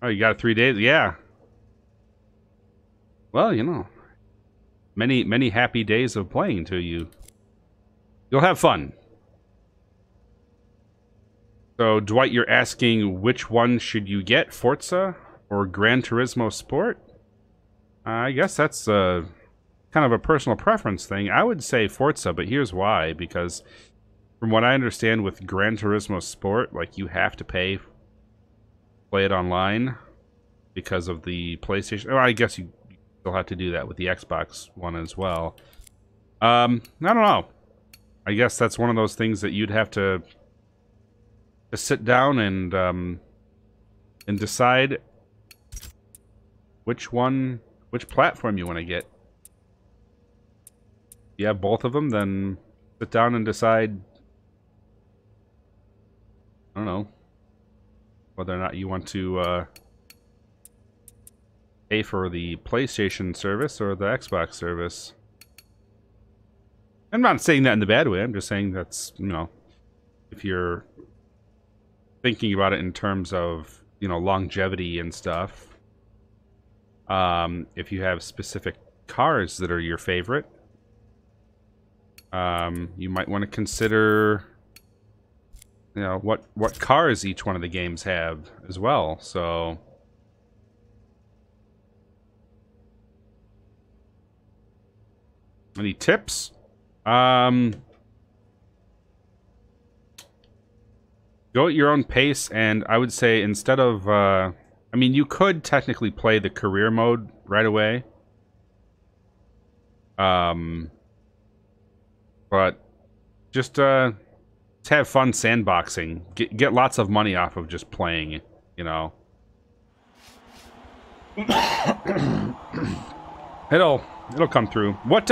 oh, you got it 3 days? Yeah. Well, you know, many happy days of playing to you. You'll have fun. So, Dwight, you're asking which one should you get, Forza or Gran Turismo Sport? I guess that's kind of a personal preference thing. I would say Forza, but here's why. Because from what I understand with Gran Turismo Sport, like, you have to play it online because of the PlayStation. Oh, I guess you still have to do that with the Xbox One as well. I don't know. I guess that's one of those things that you'd have to sit down and decide which platform you want to get. If you have both of them, then sit down and decide, I don't know, whether or not you want to pay for the PlayStation service or the Xbox service. I'm not saying that in the bad way. I'm just saying that's, you know, if you're thinking about it in terms of, you know, longevity and stuff. If you have specific cars that are your favorite, you might want to consider, you know, what cars each one of the games have as well. So, any tips? Go at your own pace, and I would say instead of, I mean, you could technically play the career mode right away. But just have fun sandboxing. Get lots of money off of just playing, you know. It'll come through. What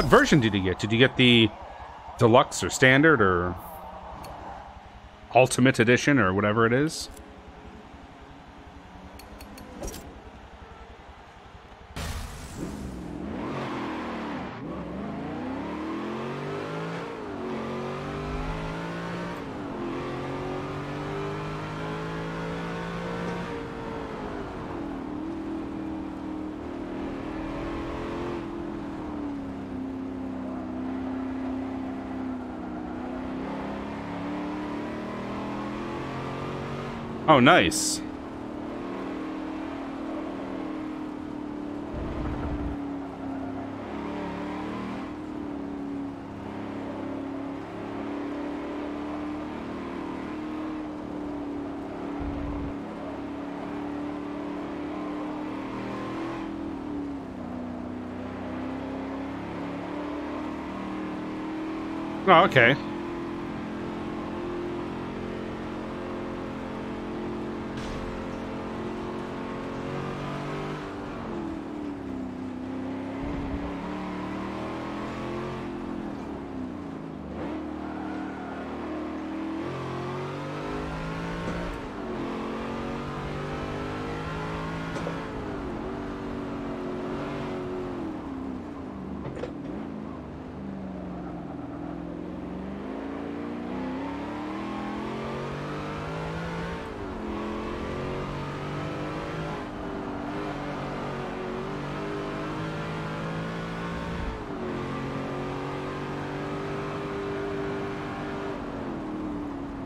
version did you get? Did you get the deluxe or standard or ultimate edition or whatever it is? Oh, nice. Oh, okay.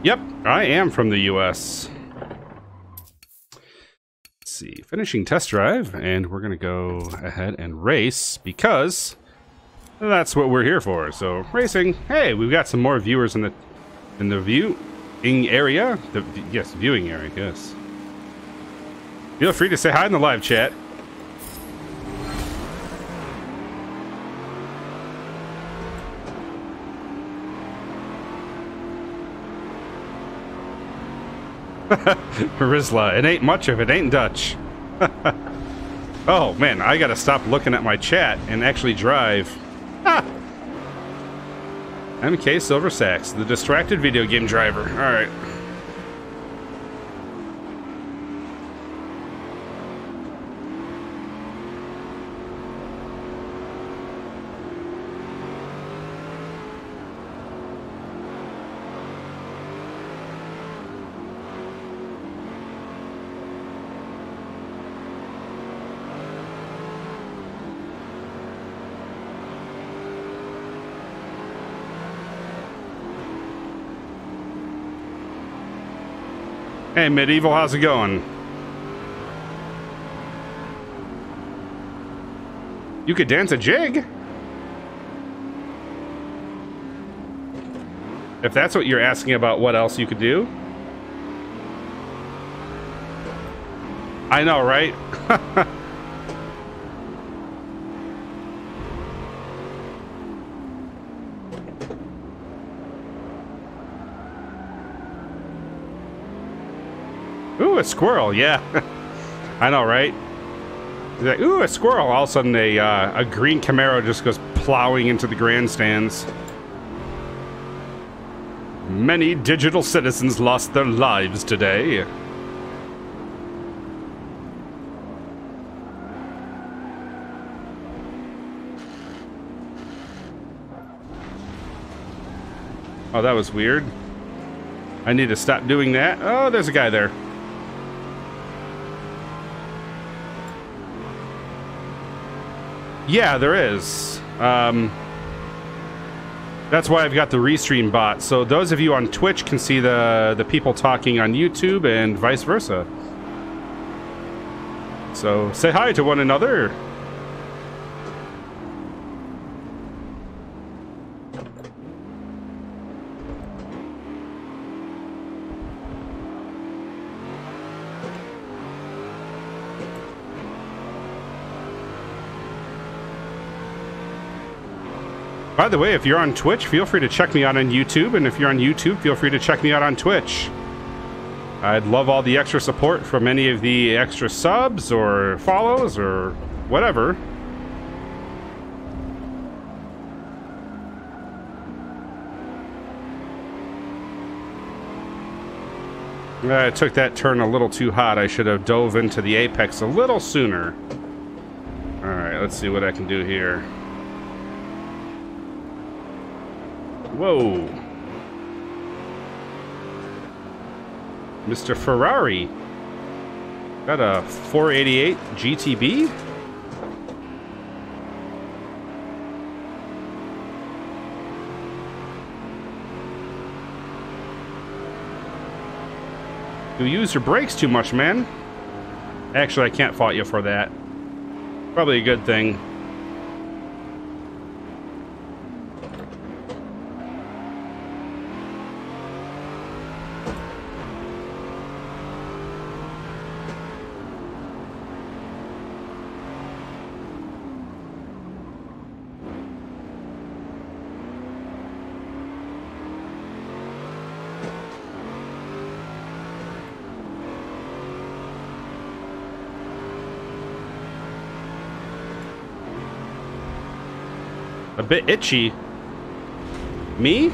Yep, I am from the US. Let's see, finishing test drive, and we're gonna go ahead and race because that's what we're here for. So racing. Hey, we've got some more viewers in the viewing area. Yes, viewing area. Yes. Feel free to say hi in the live chat. Rizla, it ain't much if it ain't Dutch. Oh man, I gotta stop looking at my chat and actually drive. Ah! MKSilverSax, the distracted video game driver. Alright. Hey, Medieval, how's it going? You could dance a jig? If that's what you're asking about, what else you could do? I know, right? Ooh, a squirrel, yeah. I know, right? He's like, ooh, a squirrel. All of a sudden, a green Camaro just goes plowing into the grandstands. Many digital citizens lost their lives today. Oh, that was weird. I need to stop doing that. Oh, there's a guy there. Yeah, there is. That's why I've got the restream bot. So those of you on Twitch can see the people talking on YouTube and vice versa. So say hi to one another. By the way, if you're on Twitch, feel free to check me out on YouTube, and if you're on YouTube, feel free to check me out on Twitch. I'd love all the extra support from any of the extra subs or follows or whatever. I took that turn a little too hot. I should have dove into the apex a little sooner. Alright, let's see what I can do here. Whoa. Mr. Ferrari. Got a 488 GTB? You use your brakes too much, man. Actually, I can't fault you for that. Probably a good thing. A bit itchy. Me?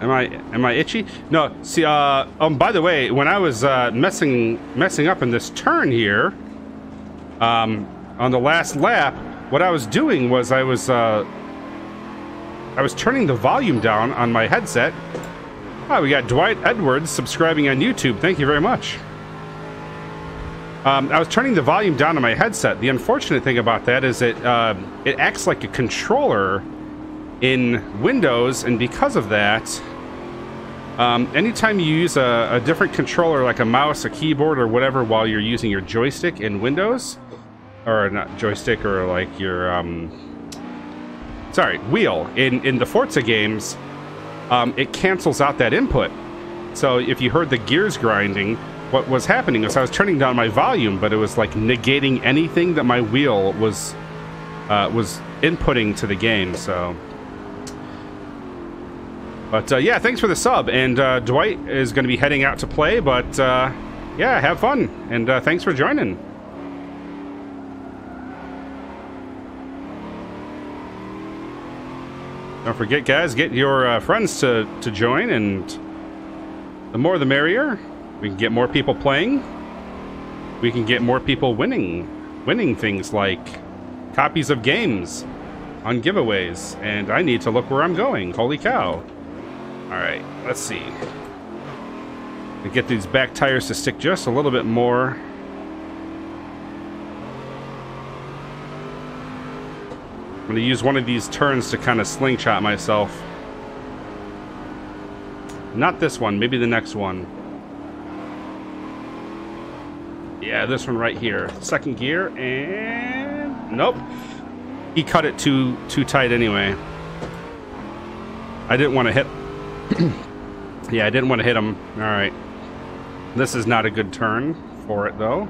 Am I itchy? No, see, by the way, when I was messing up in this turn here, on the last lap, what I was doing was I was turning the volume down on my headset. Oh, we got Dwight Edwards subscribing on YouTube. Thank you very much. I was turning the volume down on my headset. The unfortunate thing about that is it acts like a controller in Windows, and because of that, anytime you use a different controller, like a mouse, a keyboard, or whatever, while you're using your joystick in Windows, or not joystick, or like your wheel in the Forza games, it cancels out that input. So if you heard the gears grinding, what was happening was I was turning down my volume, but it was like negating anything that my wheel was inputting to the game. So, but yeah, thanks for the sub. And Dwight is going to be heading out to play, but yeah, have fun, and thanks for joining. Don't forget, guys, get your friends to join, and the more the merrier. We can get more people playing. We can get more people winning things like copies of games on giveaways. And I need to look where I'm going. Holy cow. All right, let's see. And get these back tires to stick just a little bit more. I'm going to use one of these turns to kind of slingshot myself. Not this one, maybe the next one. Yeah, this one right here. Second gear, and nope. He cut it too tight anyway. I didn't want to hit. Yeah, I didn't want to hit him. All right. This is not a good turn for it, though.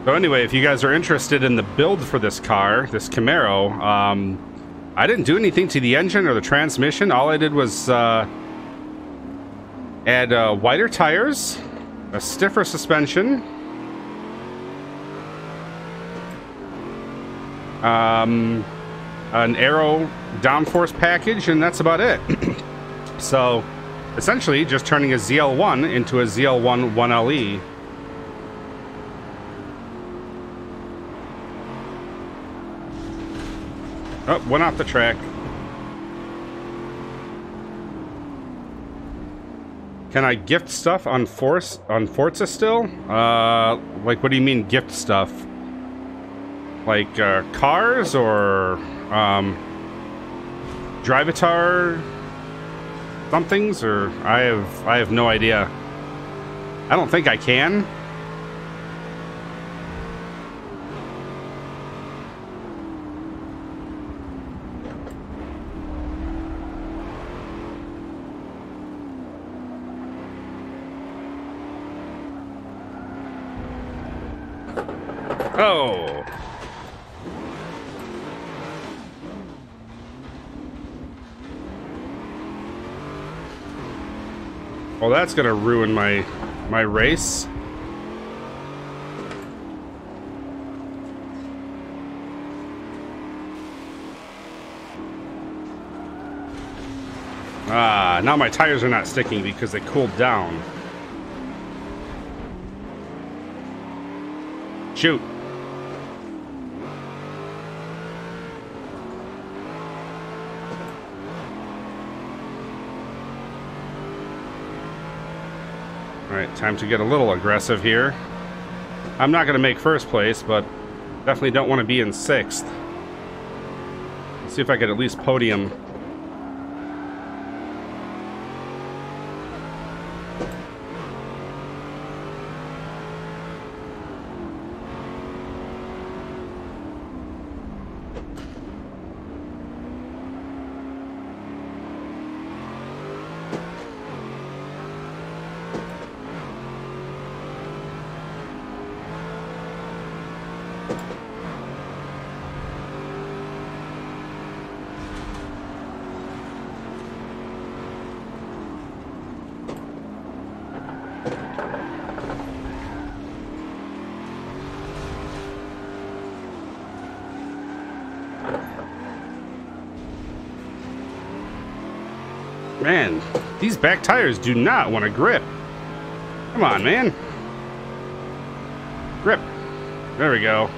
So anyway, if you guys are interested in the build for this car, this Camaro, I didn't do anything to the engine or the transmission. All I did was add wider tires, a stiffer suspension, an aero downforce package, and that's about it. So essentially just turning a ZL1 into a ZL1 1LE. Oh, went off the track. Can I gift stuff on Forza still? Like, what do you mean gift stuff? Like, cars or, Drivatar somethings? Or, I have no idea. I don't think I can. Oh. Well, that's gonna ruin my race. Ah, now my tires are not sticking because they cooled down. Shoot. Alright, time to get a little aggressive here. I'm not going to make first place, but definitely don't want to be in sixth. Let's see if I could at least podium. Man, these back tires do not want to grip. Come on, man. Grip. There we go.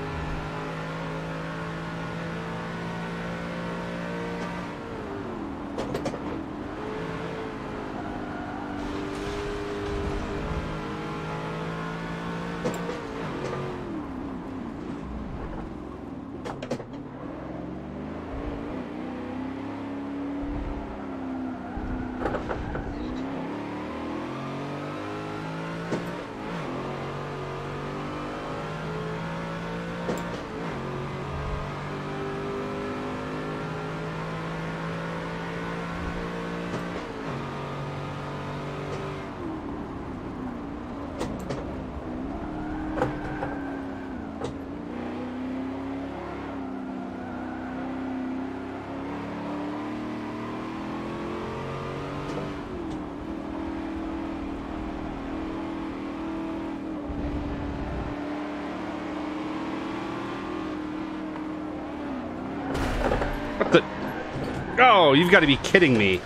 What the? Oh, you've got to be kidding me.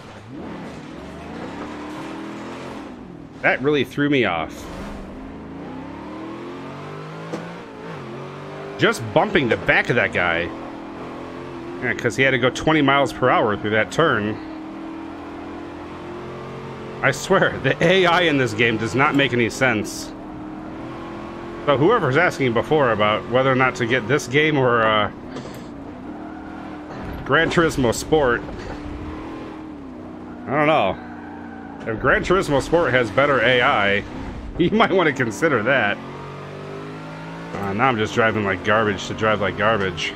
That really threw me off. Just bumping the back of that guy. Yeah, because he had to go 20 miles per hour through that turn. I swear, the AI in this game does not make any sense. So whoever's asking before about whether or not to get this game or Gran Turismo Sport, I don't know. If Gran Turismo Sport has better AI, you might want to consider that. Now I'm just driving like garbage to drive like garbage.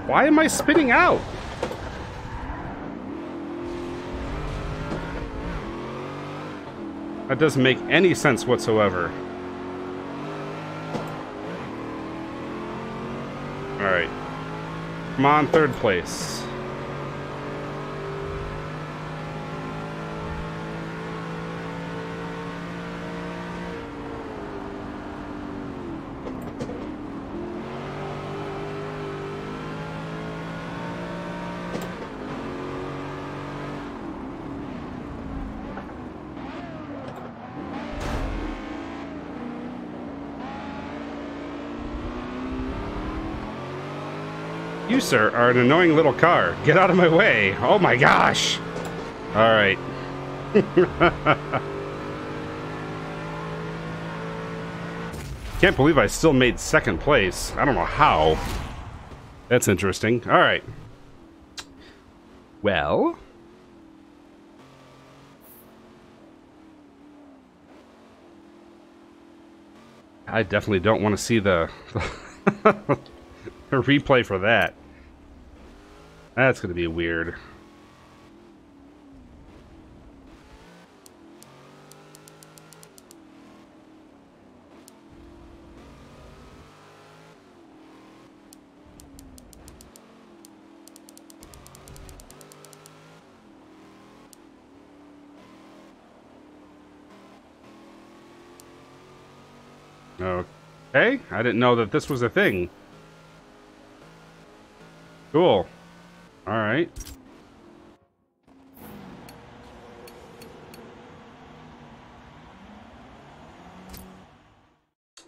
Why am I spinning out? That doesn't make any sense whatsoever. Alright. Come on, third place. You, sir, are an annoying little car. Get out of my way. Oh my gosh. All right. Can't believe I still made second place. I don't know how. That's interesting. All right. Well. I definitely don't want to see the a replay for that. That's going to be weird. Okay, I didn't know that this was a thing. Cool. All right.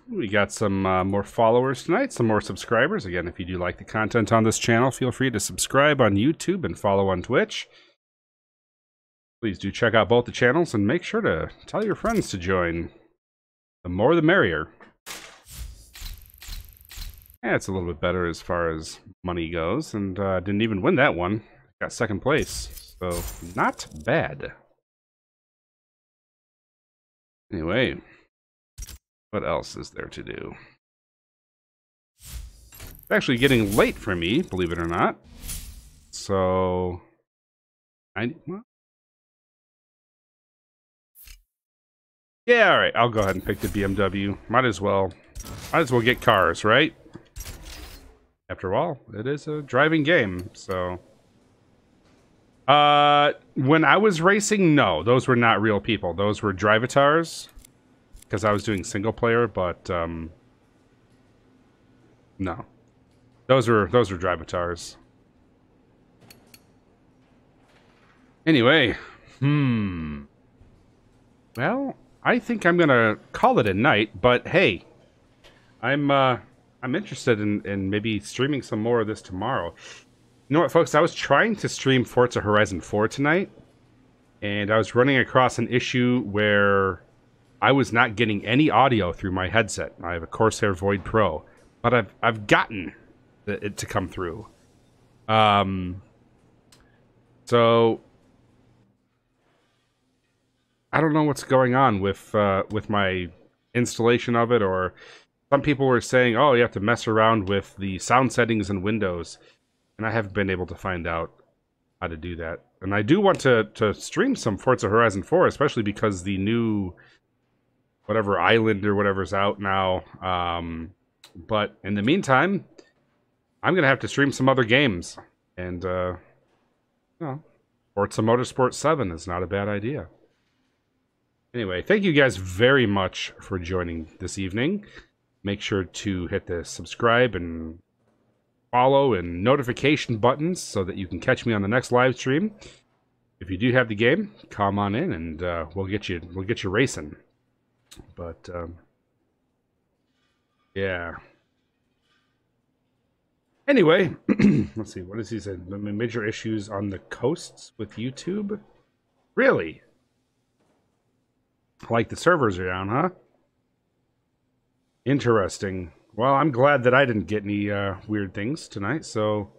We got some more followers tonight, some more subscribers. Again, if you do like the content on this channel, feel free to subscribe on YouTube and follow on Twitch. Please do check out both the channels and make sure to tell your friends to join. The more the merrier. Yeah, it's a little bit better as far as money goes, and didn't even win that one. Got second place, so not bad. Anyway, what else is there to do? It's actually getting late for me, believe it or not. So, well, Yeah, all right. I'll go ahead and pick the BMW. Might as well get cars, right? After all, it is a driving game, so. When I was racing, no, those were not real people. Those were drivatars, because I was doing single player. But no, those were drivatars. Anyway, well, I think I'm gonna call it a night. But hey, I'm interested in maybe streaming some more of this tomorrow. You know what, folks? I was trying to stream Forza Horizon 4 tonight, and I was running across an issue where I was not getting any audio through my headset. I have a Corsair Void Pro, but I've gotten it to come through. So I don't know what's going on with my installation of it, or some people were saying, oh, you have to mess around with the sound settings in Windows, and I haven't been able to find out how to do that. And I do want to stream some Forza Horizon 4, especially because the new whatever island or whatever's out now. But in the meantime, I'm going to have to stream some other games. And, you know, Forza Motorsport 7 is not a bad idea. Anyway, thank you guys very much for joining this evening. Make sure to hit the subscribe and follow and notification buttons so that you can catch me on the next live stream. If you do have the game, come on in and we'll get you racing. But yeah. Anyway, let's see. What does he say? The major issues on the coasts with YouTube. Really? Like the servers are down, huh? Interesting. Well, I'm glad that I didn't get any weird things tonight, so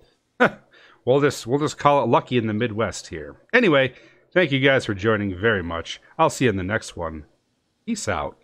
we'll just call it lucky in the Midwest here. Anyway, thank you guys for joining very much. I'll see you in the next one. Peace out.